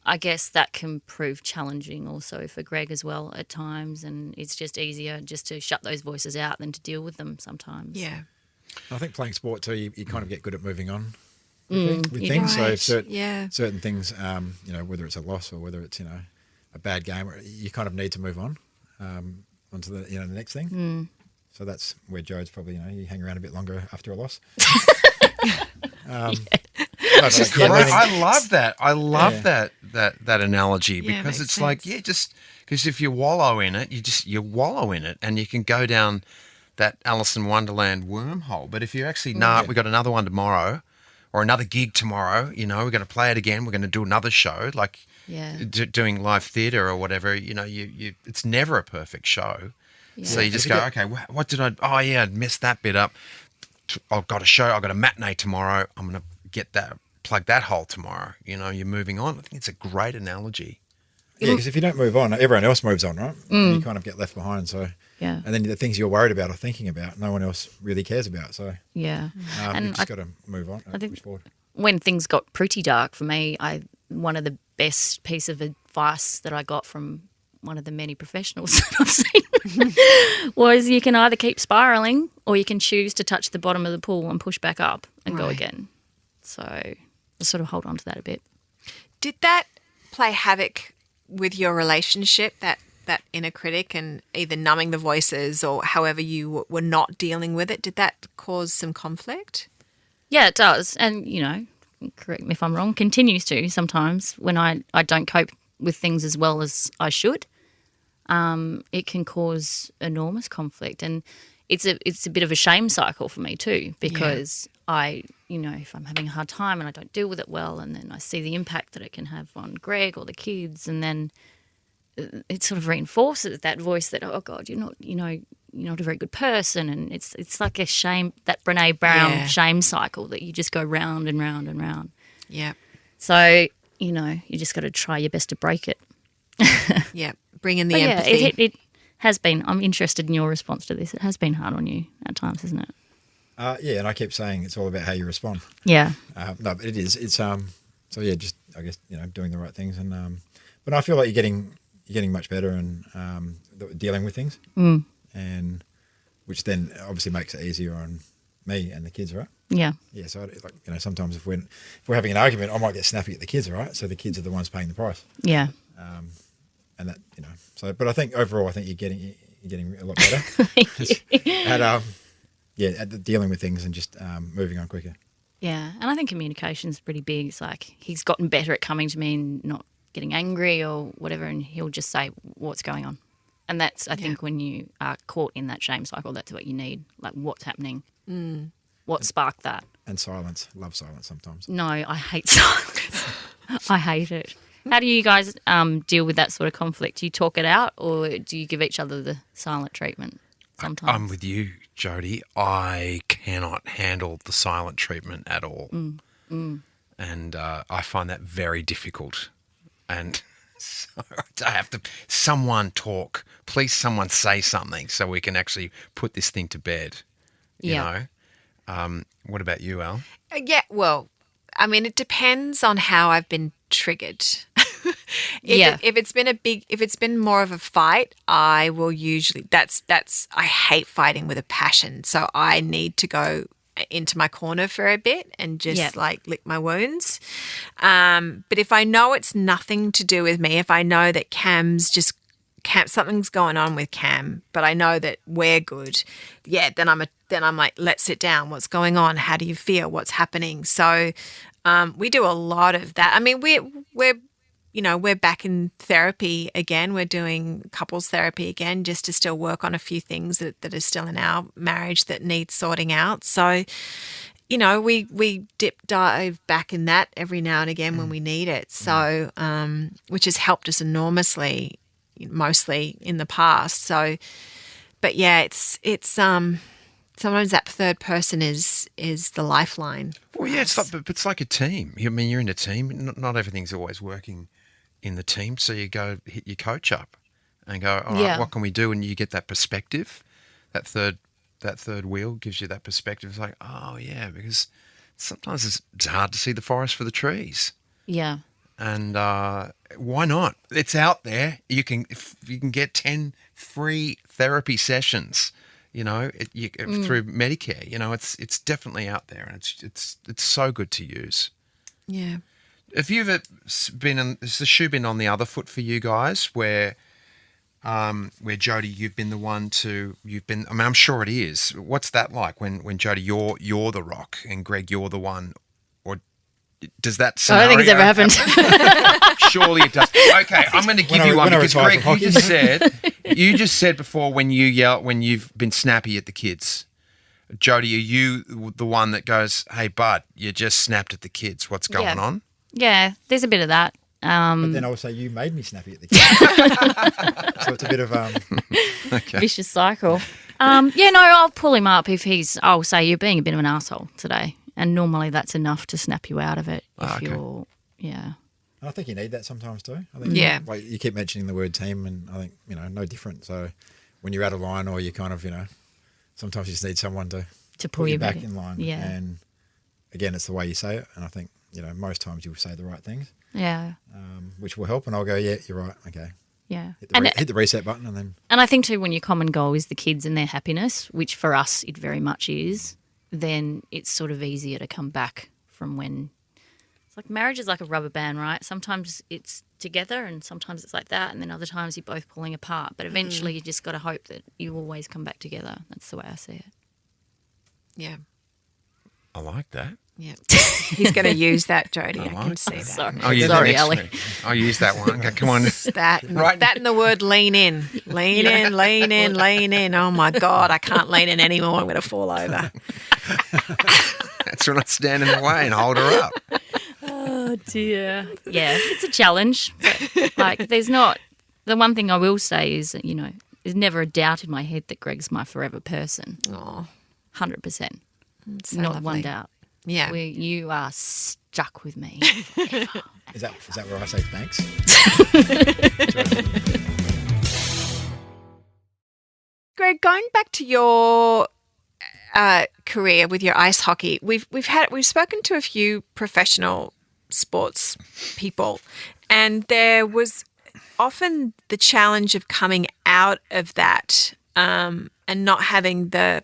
S1: I guess that can prove challenging also for Greg as well at times, and it's just easier just to shut those voices out than to deal with them sometimes.
S2: Yeah.
S4: I think playing sport too, you kind of get good at moving on with
S1: you
S4: things. So
S2: Right.
S4: certain things, whether it's a loss or whether it's a bad game, you kind of need to move on onto the next thing. So that's where Jode's probably you hang around a bit longer after a loss.
S3: I love that. I love that analogy,
S2: Yeah,
S3: because
S2: makes
S3: it's like, just because if you wallow in it, you wallow in it, and you can go down that Alice in Wonderland wormhole. But if you actually, we got another one tomorrow, or another gig tomorrow, we're going to play it again. We're going to do another show, like doing live theatre or whatever. You it's never a perfect show. Yeah. So you just go, okay, what did I? Oh yeah, I messed that bit up. I've got a show. I've got a matinee tomorrow. I'm going to plug that hole tomorrow. You're moving on. I think it's a great analogy.
S4: Yeah, because if you don't move on, everyone else moves on, right? You kind of get left behind. So
S1: Yeah.
S4: and then the things you're worried about or thinking about, no one else really cares about. So
S1: Yeah.
S4: you've just got to move on.
S1: I think
S4: push forward.
S1: when things got pretty dark for me, one of the best piece of advice that I got from one of the many professionals that I've seen was you can either keep spiralling or you can choose to touch the bottom of the pool and push back up and go again. So I sort of hold on to that a bit.
S2: Did that play havoc with your relationship, that inner critic, and either numbing the voices or however you were not dealing with it? Did that cause some conflict?
S1: Yeah, it does. And, correct me if I'm wrong, continues to sometimes when I don't cope with things as well as I should. It can cause enormous conflict. And it's a bit of a shame cycle for me too, because if I'm having a hard time and I don't deal with it well, and then I see the impact that it can have on Greg or the kids, and then it sort of reinforces that voice that, oh God, you're not a very good person. And it's like a shame, that Brene Brown shame cycle that you just go round and round and round.
S2: Yeah.
S1: So, you just got to try your best to break it.
S2: Yeah. Bring in the
S1: But
S2: empathy.
S1: it has been. I'm interested in your response to this. It has been hard on you at times, isn't it?
S4: Yeah, and I keep saying it's all about how you respond.
S1: Yeah.
S4: No, but it is. It's so yeah, just I guess doing the right things, and but I feel like you're getting much better and dealing with things, and which then obviously makes it easier on me and the kids, right?
S1: Yeah.
S4: Yeah. So sometimes if we're having an argument, I might get snappy at the kids, right? So the kids are the ones paying the price.
S1: Yeah.
S4: And that So, but I think overall, you're getting a lot better. At dealing with things and just moving on quicker.
S1: Yeah. And I think communication's pretty big. It's like he's gotten better at coming to me and not getting angry or whatever, and he'll just say what's going on. And that's, I think, when you are caught in that shame cycle, that's what you need. Like, what's happening? What sparked that?
S4: And silence. Love silence sometimes.
S1: No, I hate silence. I hate it. How do you guys deal with that sort of conflict? Do you talk it out, or do you give each other the silent treatment sometimes?
S3: I'm with you, Jodie. I cannot handle the silent treatment at all. And I find that very difficult. And so I have to, someone talk. Please, someone say something so we can actually put this thing to bed. You know? What about you, Elle?
S2: Yeah, well, I mean, it depends on how I've been triggered. If it's been more of a fight, I will usually, I hate fighting with a passion. So I need to go into my corner for a bit and just like lick my wounds. But if I know it's nothing to do with me, if I know that something's going on with Cam, but I know that we're good, then I'm like, let's sit down. What's going on? How do you feel? What's happening? So we do a lot of that. I mean, we're back in therapy again. We're doing couples therapy again, just to still work on a few things that are still in our marriage that need sorting out. So, we dive back in that every now and again when we need it. So, which has helped us enormously, mostly in the past. So, but yeah, it's sometimes that third person is the lifeline.
S3: Well, yeah, it's like a team. I mean, you're in a team. Not everything's always working in the team, so you go hit your coach up and go, all right, what can we do? And you get that perspective. That third wheel gives you that perspective. It's like, oh yeah, because sometimes it's hard to see the forest for the trees. Yeah. And why not? It's out there. You can get 10 free therapy sessions. Through Medicare. It's definitely out there, and it's so good to use.
S2: Yeah.
S3: Have you ever has the shoe been on the other foot for you guys, where Jodie, you've been the one I mean, I'm sure it is. What's that like when Jodie, you're the rock, and Greg, you're the one, or does that scenario
S1: I don't think it's ever happened.
S3: Surely it does. Okay, I'm going to give you one because Greg, you just said before when you've been snappy at the kids. Jodie, are you the one that goes, "Hey, bud, you just snapped at the kids. What's going on?"
S1: Yeah, there's a bit of that.
S4: But then also you made me snappy at the kids. So it's a bit of
S1: vicious cycle. I'll pull him up if I'll say, you're being a bit of an asshole today. And normally that's enough to snap you out of it.
S4: I think you need that sometimes too. I think, like you keep mentioning the word team, and I think, no different. So when you're out of line, or you kind of, sometimes you just need someone to pull you back in line. Yeah. And again, it's the way you say it. And I think, most times you'll say the right things. Yeah. Which will help. And I'll go, yeah, you're right. Okay. Yeah. Hit the reset button and then.
S1: And I think too, when your common goal is the kids and their happiness, which for us it very much is, then it's sort of easier to come back from when it's like marriage is like a rubber band, right? Sometimes it's together and sometimes it's like that, and then other times you're both pulling apart. But eventually you just got to hope that you always come back together. That's the way I see it.
S2: Yeah.
S3: I like that.
S2: Yeah. He's going to use that, Jodie. I can see that.
S1: Sorry, Ellie.
S3: I'll use that one. Okay, come on.
S2: That and the word lean in. Lean in. Oh, my God. I can't lean in anymore. I'm going to fall over.
S3: That's when I stand in the way and hold her up.
S1: Oh, dear. Yeah, it's a challenge. But, there's not – the one thing I will say is, there's never a doubt in my head that Greg's my forever person.
S2: Oh.
S1: 100%.
S2: So
S1: not
S2: lovely.
S1: one doubt.
S2: Yeah.
S1: You are stuck with me forever.
S4: Is that where I say thanks?
S2: Greg, going back to your career with your ice hockey, we've spoken to a few professional sports people, and there was often the challenge of coming out of that and not having the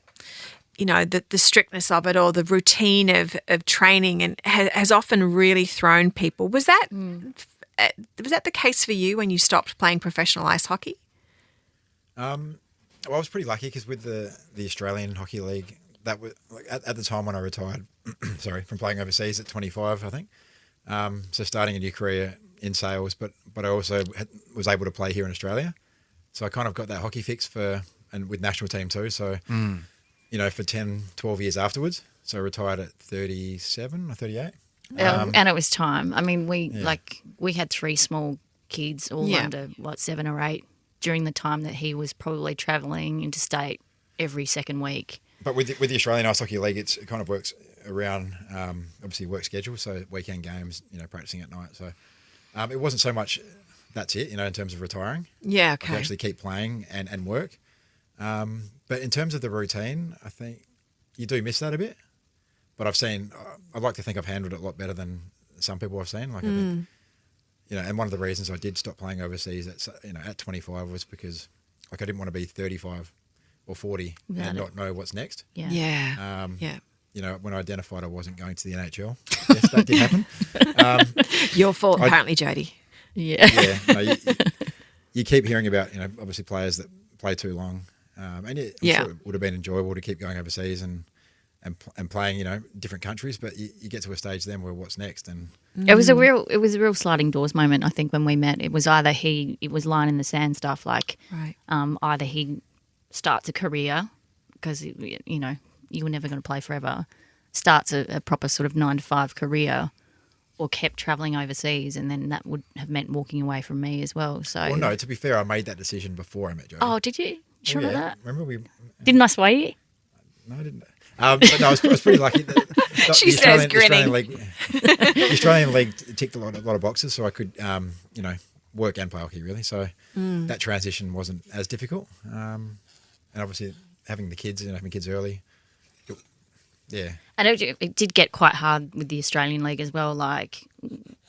S2: strictness of it, or the routine of training, and has often really thrown people. Was that the case for you when you stopped playing professional ice hockey?
S4: Well, I was pretty lucky because with the Australian Hockey League, that was at the time when I retired, from playing overseas at 25, I think. So starting a new career in sales, but I also was able to play here in Australia. So I kind of got that hockey fix and with national team too. So, for 10, 12 years afterwards. So I retired at 37 or 38.
S1: And it was time. I mean, we had 3 small kids, all
S2: Yeah.
S1: under 7 or 8, during the time that he was probably travelling interstate every second week.
S4: But with the Australian Ice Hockey League, it kind of works around obviously work schedule, so weekend games, practicing at night. So it wasn't so much that's it, in terms of retiring.
S2: Yeah,
S4: I
S2: okay.
S4: could actually keep playing and work. But in terms of the routine, I think you do miss that a bit. But I'd like to think I've handled it a lot better than some people I've seen. Like I think, and one of the reasons I did stop playing overseas at 25 was because I didn't want to be 35 or 40 and not know what's next.
S1: Yeah.
S2: Yeah. Yeah.
S4: When I identified I wasn't going to the NHL, yes, that did happen.
S2: Your fault, apparently, Jodie.
S1: Yeah.
S4: Yeah, no, you keep hearing about obviously players that play too long, and I'm sure it would have been enjoyable to keep going overseas and playing different countries, but you get to a stage then where what's next, and
S1: It was a real sliding doors moment. I think when we met, it was either it was line in the sand stuff, like
S2: Right.
S1: either he starts a career because you were never going to play forever, starts a proper sort of 9 to 5 career, or kept travelling overseas, and then that would have meant walking away from me as well. So,
S4: well, no, to be fair, I made that decision before I met Jodie.
S1: oh, did you? Sure about that?
S4: Remember
S1: Didn't I sway you?
S4: No, I didn't. But no, I was pretty lucky.
S2: She says, grinning.
S4: The Australian League ticked a lot of boxes, so I could, work and play hockey really. So that transition wasn't as difficult. And obviously having the kids and having kids early, yeah.
S1: And it did get quite hard with the Australian League as well, like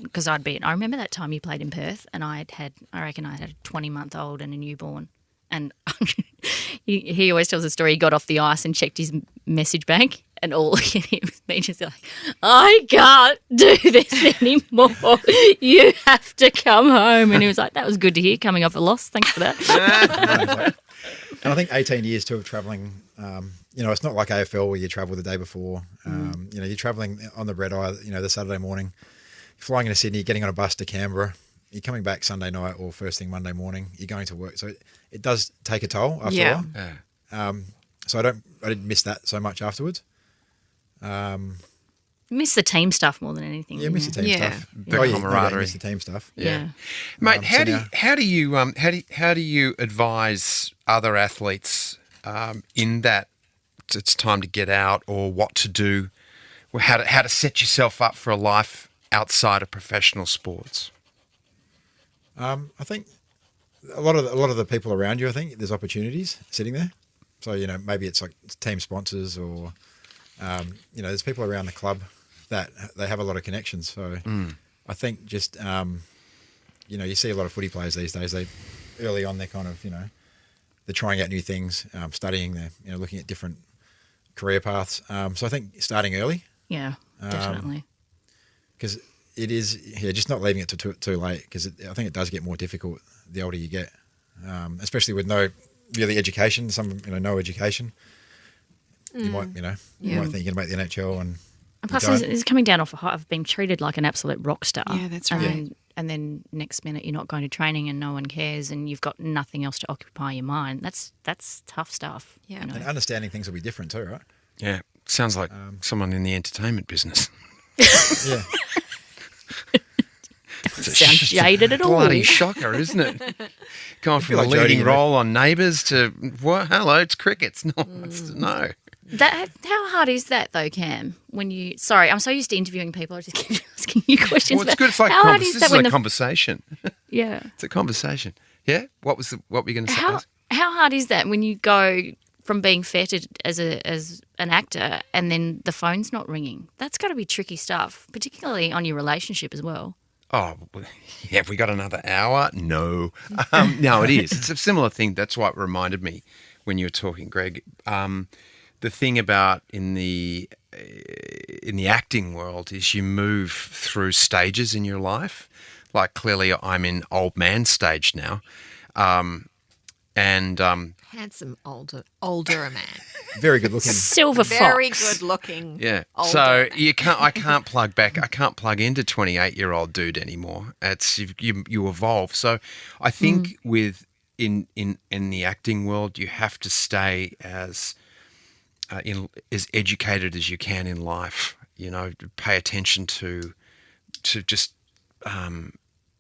S1: because I remember that time you played in Perth, and I reckon I had a 20-month-old and a newborn, and he always tells a story. He got off the ice and checked his message bank, and all it was me just like, I can't do this anymore. You have to come home. And he was like, that was good to hear coming off a loss. Thanks for that.
S4: And I think 18 years too of travelling, it's not like AFL where you travel the day before. You're travelling on the red eye, the Saturday morning, flying into Sydney, getting on a bus to Canberra. You're coming back Sunday night or first thing Monday morning. You're going to work. So it does take a toll after a while.
S3: Yeah.
S4: So I didn't miss that so much afterwards.
S1: Miss the team stuff more than anything.
S4: Yeah, miss the team
S2: Yeah.
S4: stuff.
S3: The camaraderie.
S4: Miss the team stuff.
S1: Yeah.
S3: Mate, how do you advise other athletes in that it's time to get out, or what to do, or how to set yourself up for a life outside of professional sports?
S4: I think a lot of the people around you, I think there's opportunities sitting there. So maybe it's like team sponsors, or there's people around the club that they have a lot of connections. So I think just you see a lot of footy players these days. They early on they're kind of they're trying out new things, studying, they're looking at different career paths. So I think starting early.
S1: Yeah, definitely.
S4: Because it is, just not leaving it too late, because I think it does get more difficult the older you get, especially with no really education. No education. You might, you might think you're going to make the NHL, and
S1: plus, it's coming down off a high. I've been treated like an absolute rock star.
S2: Yeah, that's right.
S1: And then next minute you're not going to training and no one cares, and you've got nothing else to occupy your mind. That's tough stuff.
S2: Yeah.
S4: and understanding things will be different too, right?
S3: Yeah, sounds like someone in the entertainment business.
S4: Yeah.
S1: Sound jaded at all.
S3: Bloody shocker, isn't it? Going from
S4: like
S3: a leading
S4: Jodie,
S3: role on Neighbours to, what? Hello, it's crickets. No.
S1: How hard is that though, Cam? Sorry, I'm so used to interviewing people. I just keep asking you questions.
S3: Well, it's good. It's like
S1: how hard
S3: this
S1: is that
S3: is
S1: when
S3: a conversation.
S1: Yeah.
S3: It's a conversation. Yeah. What were you going to say?
S1: How hard is that when you go from being feted as an actor and then the phone's not ringing? That's got to be tricky stuff, particularly on your relationship as well.
S3: Oh, yeah, have we got another hour? No. No, it is. It's a similar thing. That's what reminded me when you were talking, Greg. The thing about in the acting world is you move through stages in your life. Like clearly I'm in old man stage now.
S2: Handsome older man.
S4: Very good looking.
S1: Silver fox.
S2: Very good looking.
S3: Yeah.
S2: older
S3: So
S2: man.
S3: I can't plug back. I can't plug into 28-year-old dude anymore. It's you evolve. So I think with in the acting world, you have to stay as educated as you can in life. You know, pay attention to just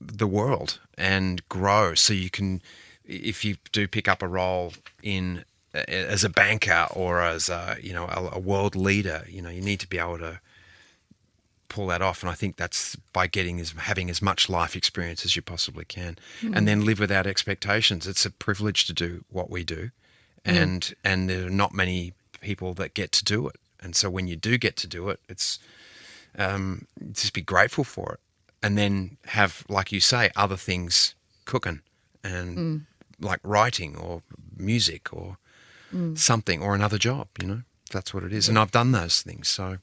S3: the world and grow. So you can, if you do pick up a role in as a banker or as a world leader, you need to be able to pull that off. And I think that's by having as much life experience as you possibly can, and then live without expectations. It's a privilege to do what we do, and there are not many people that get to do it. And so when you do get to do it, it's just be grateful for it, and then have, like you say, other things cooking, and like writing or music or something, or another job. That's what it is. And I've done those things. So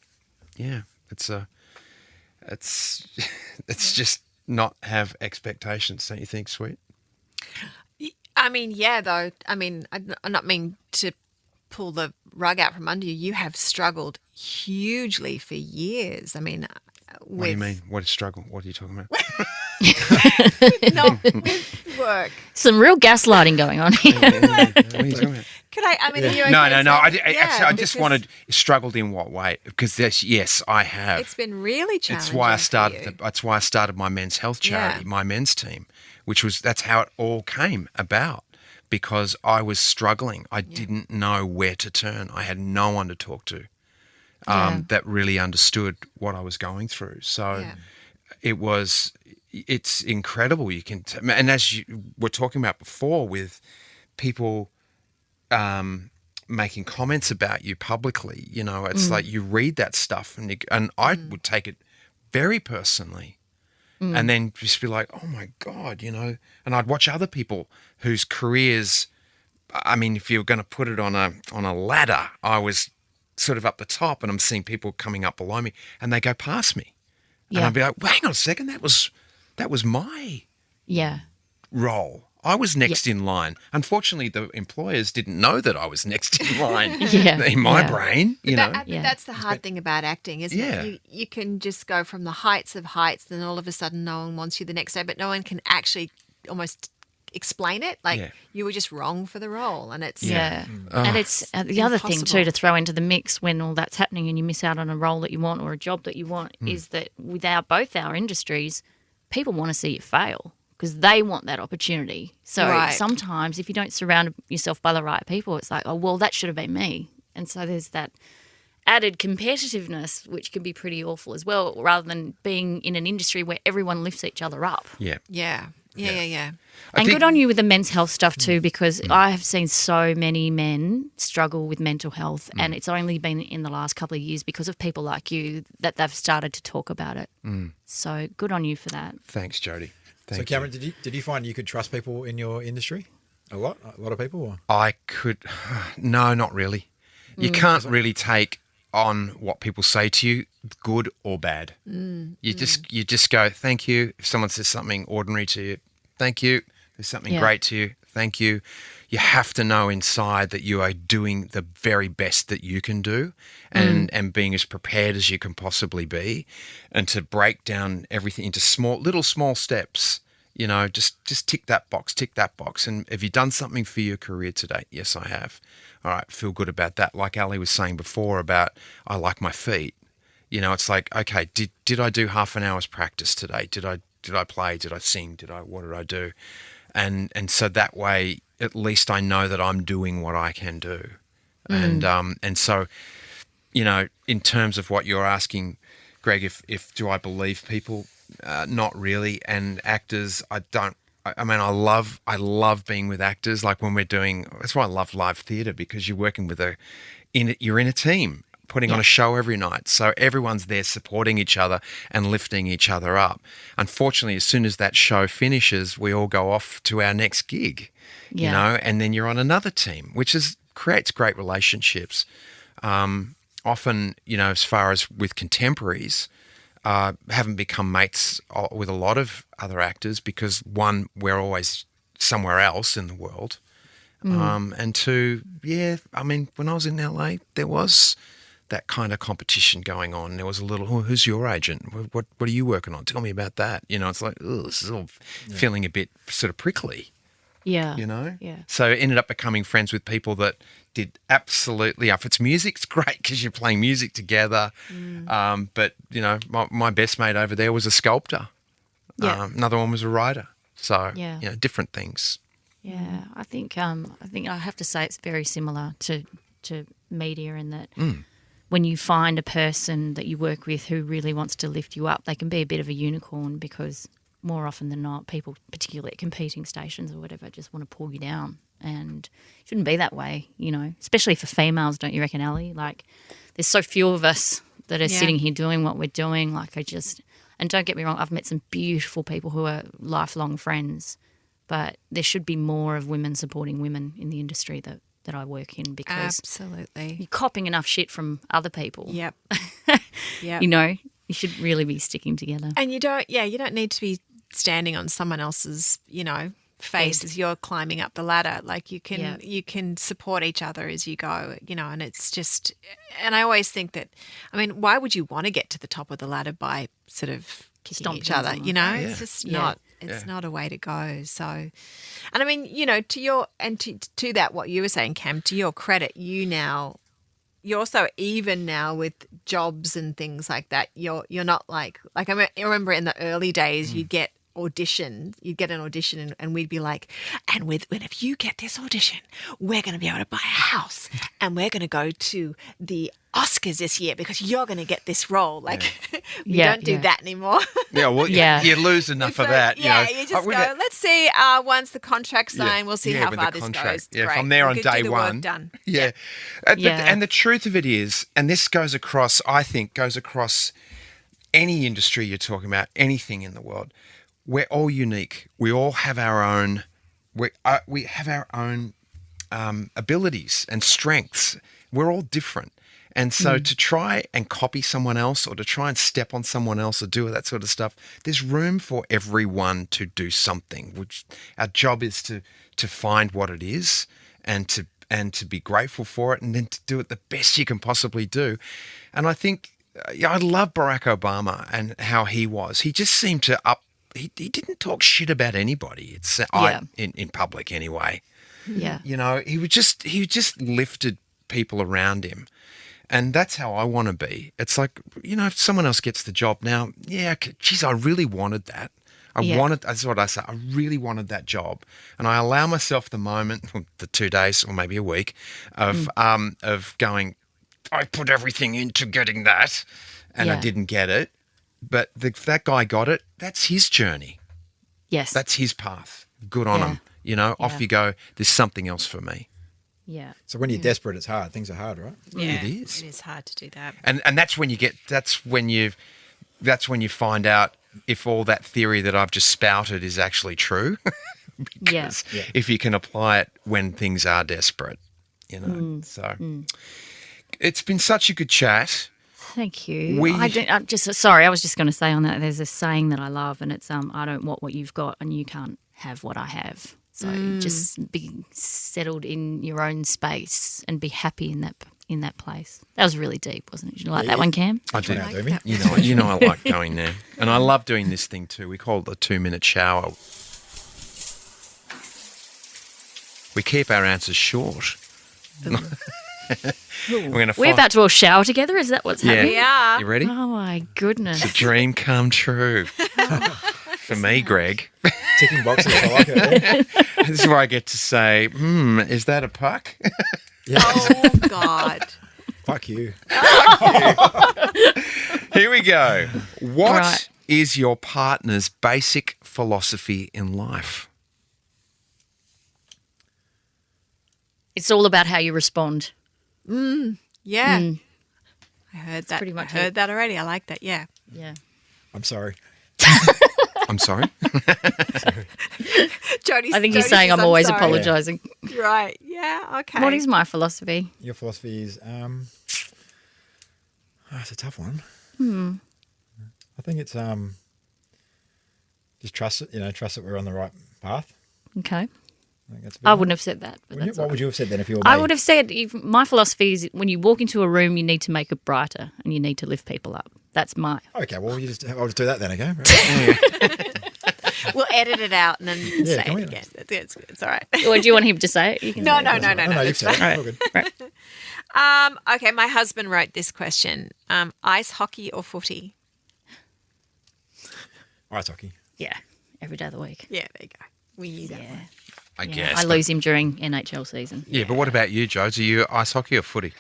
S3: yeah, it's just not have expectations, don't you think, Sweet?
S2: I mean, yeah, though. I mean, I'm not mean to pull the rug out from under you. You have struggled hugely for years. I mean,
S3: what do you mean? What is struggle? What are you talking about?
S2: Not with work.
S1: Some real gaslighting going on here.
S3: What are you talking about?
S2: Could I? I mean, are you okay?
S3: No.
S2: Actually,
S3: I just wanted struggled in what way? Because yes, I have.
S2: It's been really challenging.
S3: That's why I started my men's health charity, my men's team, that's how it all came about. Because I was struggling, I didn't know where to turn. I had no one to talk to that really understood what I was going through. So it's incredible. You can, and as you were talking about before, with people making comments about you publicly, it's like you read that stuff, and I would take it very personally, and then just be like, oh my God, and I'd watch other people whose careers, I mean, if you're going to put it on a ladder, I was sort of up the top, and I'm seeing people coming up below me, and they go past me, and I'd be like, well, hang on a second, that was my role. I was next in line. Unfortunately, the employers didn't know that I was next in line in my brain.
S2: That's the hard thing about acting, isn't it? You can just go from the heights of heights, then all of a sudden no one wants you the next day, but no one can actually almost explain it. Like you were just wrong for the role, and it's
S1: and it's the other thing too to throw into the mix when all that's happening and you miss out on a role that you want or a job that you want is that without both our industries, people want to see you fail, because they want that opportunity. So sometimes if you don't surround yourself by the right people, it's like, oh, well, that should have been me. And so there's that added competitiveness, which can be pretty awful as well, rather than being in an industry where everyone lifts each other up.
S2: Yeah.
S1: And good on you with the men's health stuff too, because I have seen so many men struggle with mental health, and it's only been in the last couple of years because of people like you that they've started to talk about it. So good on you for that.
S3: Thanks, Jodie.
S4: So Cameron, did you find you could trust people in your industry? A lot of people? Or?
S3: I could. No, not really. You can't really take on what people say to you, good or bad. You just go, thank you. If someone says something ordinary to you, thank you. If there's something great to you, thank you. You have to know inside that you are doing the very best that you can do, and being as prepared as you can possibly be, and to break down everything into small steps. Just tick that box. And have you done something for your career today? Yes, I have. All right, feel good about that. Like Ali was saying before about, I like my feet. It's like, okay, did I do half an hour's practice today? Did I play? Did I sing? What did I do? And so that way, at least I know that I'm doing what I can do. And so, in terms of what you're asking, Greg, if do I believe people? Not really. And actors, I don't. I mean, I love being with actors. Like when we're doing, that's why I love live theatre, because you're working with you're in a team, putting on a show every night. So everyone's there supporting each other and lifting each other up. Unfortunately, as soon as that show finishes, we all go off to our next gig, and then you're on another team, which creates great relationships. Often, as far as with contemporaries, haven't become mates with a lot of other actors because, one, we're always somewhere else in the world. And two, I mean, when I was in LA, there was that kind of competition going on. There was a little, who's your agent? What are you working on? Tell me about that. It's like, this is all feeling a bit sort of prickly.
S1: Yeah.
S3: You know?
S1: Yeah.
S3: So I ended up becoming friends with people that did absolutely, if it's music, it's great because you're playing music together. But, you know, my best mate over there was a sculptor.
S1: Yeah.
S3: Another one was a writer. So,
S1: Yeah.
S3: you know, different things.
S1: Yeah, I think I have to say it's very similar to media in that when you find a person that you work with who really wants to lift you up, they can be a bit of a unicorn because more often than not, people, particularly at competing stations or whatever, just want to pull you down, and it shouldn't be that way, you know. Especially for females, don't you reckon, Elle? Like, there's so few of us that are sitting here doing what we're doing. Like, and don't get me wrong, I've met some beautiful people who are lifelong friends. But there should be more of women supporting women in the industry that I work in, because
S2: Absolutely.
S1: you're copping enough shit from other people.
S2: Yep. Yep.
S1: You know, you should really be sticking together.
S2: And you don't need to be standing on someone else's, you know, face as you're climbing up the ladder. Like, you can support each other as you go, you know, and it's just, and I always think that, I mean, why would you want to get to the top of the ladder by sort of kicking
S1: Stomping
S2: each other,
S1: someone.
S2: you know?
S3: Yeah.
S2: It's just not. It's not a way to go. So, and I mean, you know, to that, what you were saying, Cam, to your credit, you're so even now with jobs and things like that. You're not like I remember in the early days, you'd get an audition and we'd be like, and if you get this audition, we're going to be able to buy a house and we're going to go to the Oscars this year because you're going to get this role. Like, you don't do that anymore.
S3: Yeah, well, you lose enough of that.
S2: Yeah,
S3: you know.
S2: you just go, let's see, once the contract's signed, we'll see how
S3: with
S2: far
S3: the
S2: this
S3: contract.
S2: goes.
S3: Yeah,
S2: Great.
S3: if I'm there on
S2: Do
S3: day
S2: the work
S3: one.
S2: done.
S3: Yeah. And the truth of it is, and this goes across any industry you're talking about, anything in the world, we're all unique. We all have our own, we have our own abilities and strengths. We're all different. And so to try and copy someone else or to try and step on someone else or do that sort of stuff, there's room for everyone to do something, which our job is to find what it is and to be grateful for it and then to do it the best you can possibly do. And I think, I love Barack Obama and how he was. He just seemed to he didn't talk shit about anybody. In public anyway.
S1: Yeah.
S3: You know, he just lifted people around him. And that's how I want to be. It's like, you know, if someone else gets the job now, geez, I really wanted that. That's what I say. I really wanted that job. And I allow myself the moment, the 2 days or maybe a week of going, I put everything into getting that and I didn't get it. But if that guy got it, that's his journey.
S1: Yes.
S3: That's his path. Good on him. You know, off you go. There's something else for me.
S1: Yeah.
S4: So when you're desperate, it's hard. Things are hard, right?
S2: Yeah,
S3: It is.
S2: It is hard to do that.
S3: And that's when you find out if all that theory that I've just spouted is actually true. Because if you can apply it when things are desperate, you know. It's been such a good chat.
S1: Thank you. I'm just sorry. I was just going to say on that. There's a saying that I love, and it's I don't want what you've got, and you can't have what I have. So just be settled in your own space and be happy in that place. That was really deep, wasn't it? Did you like that one, Cam?
S3: I do.
S4: Like that.
S3: You know, I like going there, and I love doing this thing too. We call it the 2-minute shower. We keep our answers short.
S1: We're about to all shower together. Is that what's happening?
S2: We are.
S3: You ready?
S1: Oh my goodness!
S3: It's a dream come true. For me, Greg.
S4: Ticking boxes, I like it. Yeah.
S3: This is where I get to say, is that a puck?
S2: Oh, God.
S4: Fuck you.
S3: Here we go. What is
S1: right.
S3: your partner's basic philosophy in life?
S1: It's all about how you respond.
S2: Yeah. I heard that.
S1: pretty much
S2: I heard that already. I like that. Yeah.
S1: Yeah.
S4: I'm sorry.
S3: I'm sorry?
S2: Jodie's,
S1: I think he's
S2: Jodie
S1: saying
S2: says,
S1: I'm always
S2: sorry.
S1: apologising.
S2: Right. Yeah. Okay.
S1: What is my philosophy?
S4: Your philosophy is, it's a tough one. I think it's just trust it. Trust that we're on the right path.
S1: Okay.
S4: I think that's
S1: I wouldn't have said that. But that's
S4: what would you have said then if you were
S1: I
S4: me?
S1: would have said my philosophy is when you walk into a room, you need to make it brighter and you need to lift people up. That's my.
S4: Okay, well, I'll just do that then, okay? Right.
S2: We'll edit it out and then say
S4: come
S2: it
S4: in.
S2: again. It's all right.
S1: Or do you want him to say it? You can
S2: No,
S1: say it.
S2: no.
S4: You've said it. All good.
S1: Right.
S2: Okay, my husband wrote this question. Ice hockey or footy?
S4: Ice hockey.
S1: Yeah, every day of the week.
S2: Yeah, there you go. We knew that
S1: Yeah.
S2: one.
S3: I
S1: Yeah,
S3: guess.
S1: I lose him during NHL season.
S3: Yeah, but what about you, Jodes? Are you ice hockey or footy?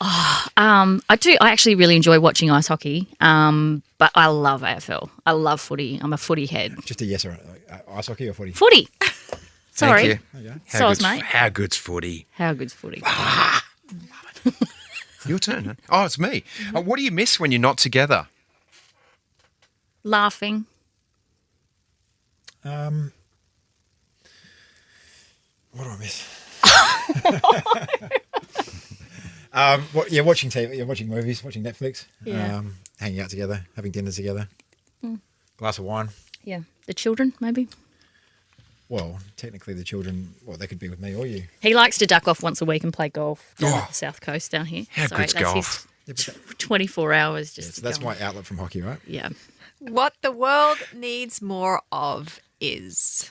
S1: I do. I actually really enjoy watching ice hockey, but I love AFL. I love footy. I'm a footy head.
S4: Just a yes or ice hockey or footy?
S1: Footy. Sorry.
S3: Thank you.
S4: Okay.
S1: So is mate.
S3: How good's footy?
S1: How good's footy?
S3: Your turn. Huh? Oh, it's me. What do you miss when you're not together?
S1: Laughing.
S4: What do I miss? Watching TV, watching movies, watching Netflix,
S1: Yeah.
S4: hanging out together, having dinner together, glass of wine.
S1: Yeah. The children, maybe.
S4: Well, technically the children, they could be with me or you.
S1: He likes to duck off once a week and play golf down
S3: Oh.
S1: at the south coast down here.
S3: How good's
S1: that's
S3: golf?
S1: his 24 hours
S4: Yeah,
S1: just
S4: so that's
S1: going.
S4: my outlet from hockey, right?
S1: Yeah.
S2: What the world needs more of is.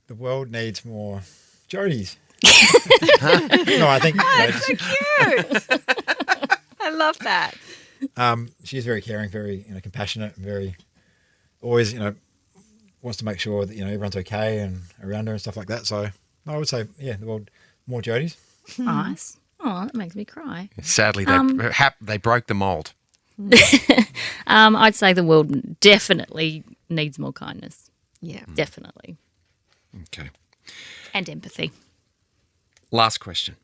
S4: The world needs more Jodies. No, I think
S2: So cute. I love that.
S4: she's very caring, very compassionate, and very always wants to make sure that everyone's okay and around her and stuff like that. So I would say, the world more Jodies.
S1: Nice. Oh, that makes me cry.
S3: Sadly, they broke the mould.
S1: I'd say the world definitely needs more kindness.
S2: Yeah.
S1: Definitely.
S3: Okay.
S1: And empathy.
S3: Last question.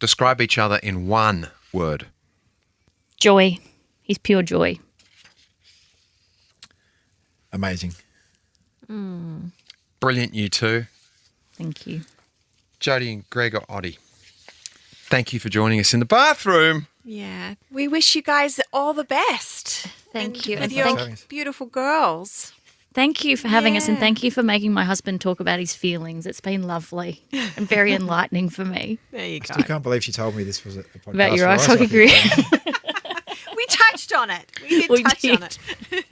S3: Describe each other in one word.
S1: Joy. He's pure joy.
S4: Amazing.
S3: Brilliant, you two.
S1: Thank you.
S3: Jodie and Gregor Oddy. Thank you for joining us in the bathroom.
S2: Yeah. We wish you guys all the best.
S1: Thank you.
S2: With
S1: And
S2: your
S4: thank-
S2: beautiful girls.
S1: Thank you for having us, and
S2: Yeah.
S1: thank you for making my husband talk about his feelings. It's been lovely and very enlightening for me.
S2: There you go.
S4: Still can't believe she told me this was a podcast
S1: About your
S4: for
S1: ice hockey career.
S2: We touched on it. We did
S1: We
S2: touch
S1: did.
S2: on it.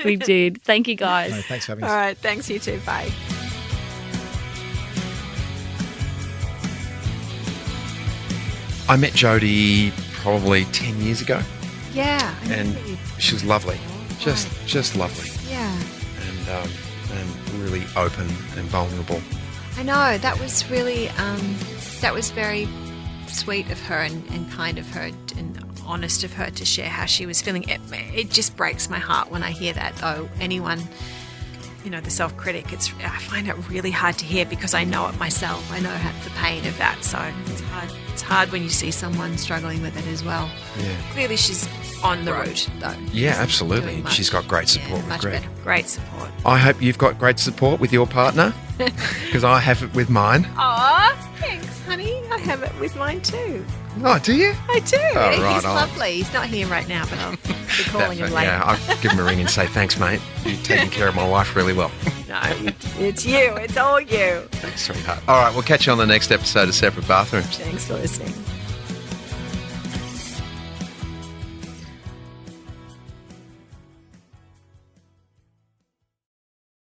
S1: We did. Thank you, guys.
S4: No, thanks for having
S2: All
S4: us.
S2: right. Thanks, you too. Bye.
S3: I met Jodie probably 10 years ago,
S2: Yeah. I
S3: and
S2: remember you.
S3: she was lovely. Just lovely.
S2: Yeah.
S3: And really open and vulnerable.
S2: I know. That was really, that was very sweet of her and kind of her and honest of her to share how she was feeling. It just breaks my heart when I hear that, though. Anyone, the self-critic, I find it really hard to hear because I know it myself. I know the pain of that. So it's hard. It's hard when you see someone struggling with it as well.
S3: Yeah.
S2: Clearly she's on the road, though.
S3: Yeah,
S2: She's
S3: absolutely.
S2: doing much-
S3: She's got great support with
S2: much
S3: Greg.
S2: better. Great support.
S3: I hope you've got great support with your partner, because I have it with mine.
S2: Aw, thanks, honey. I have it with mine too.
S3: Oh, do you?
S2: I do.
S3: right
S2: He's
S3: on.
S2: lovely. He's not here right now, but I'll be calling him later.
S3: Yeah, I'll give him a ring and say, thanks, mate. You've taken care of my wife really well.
S2: No, it's you. It's all you.
S3: Thanks, sweetheart. All right, we'll catch you on the next episode of Separate Bathrooms.
S2: Thanks for listening.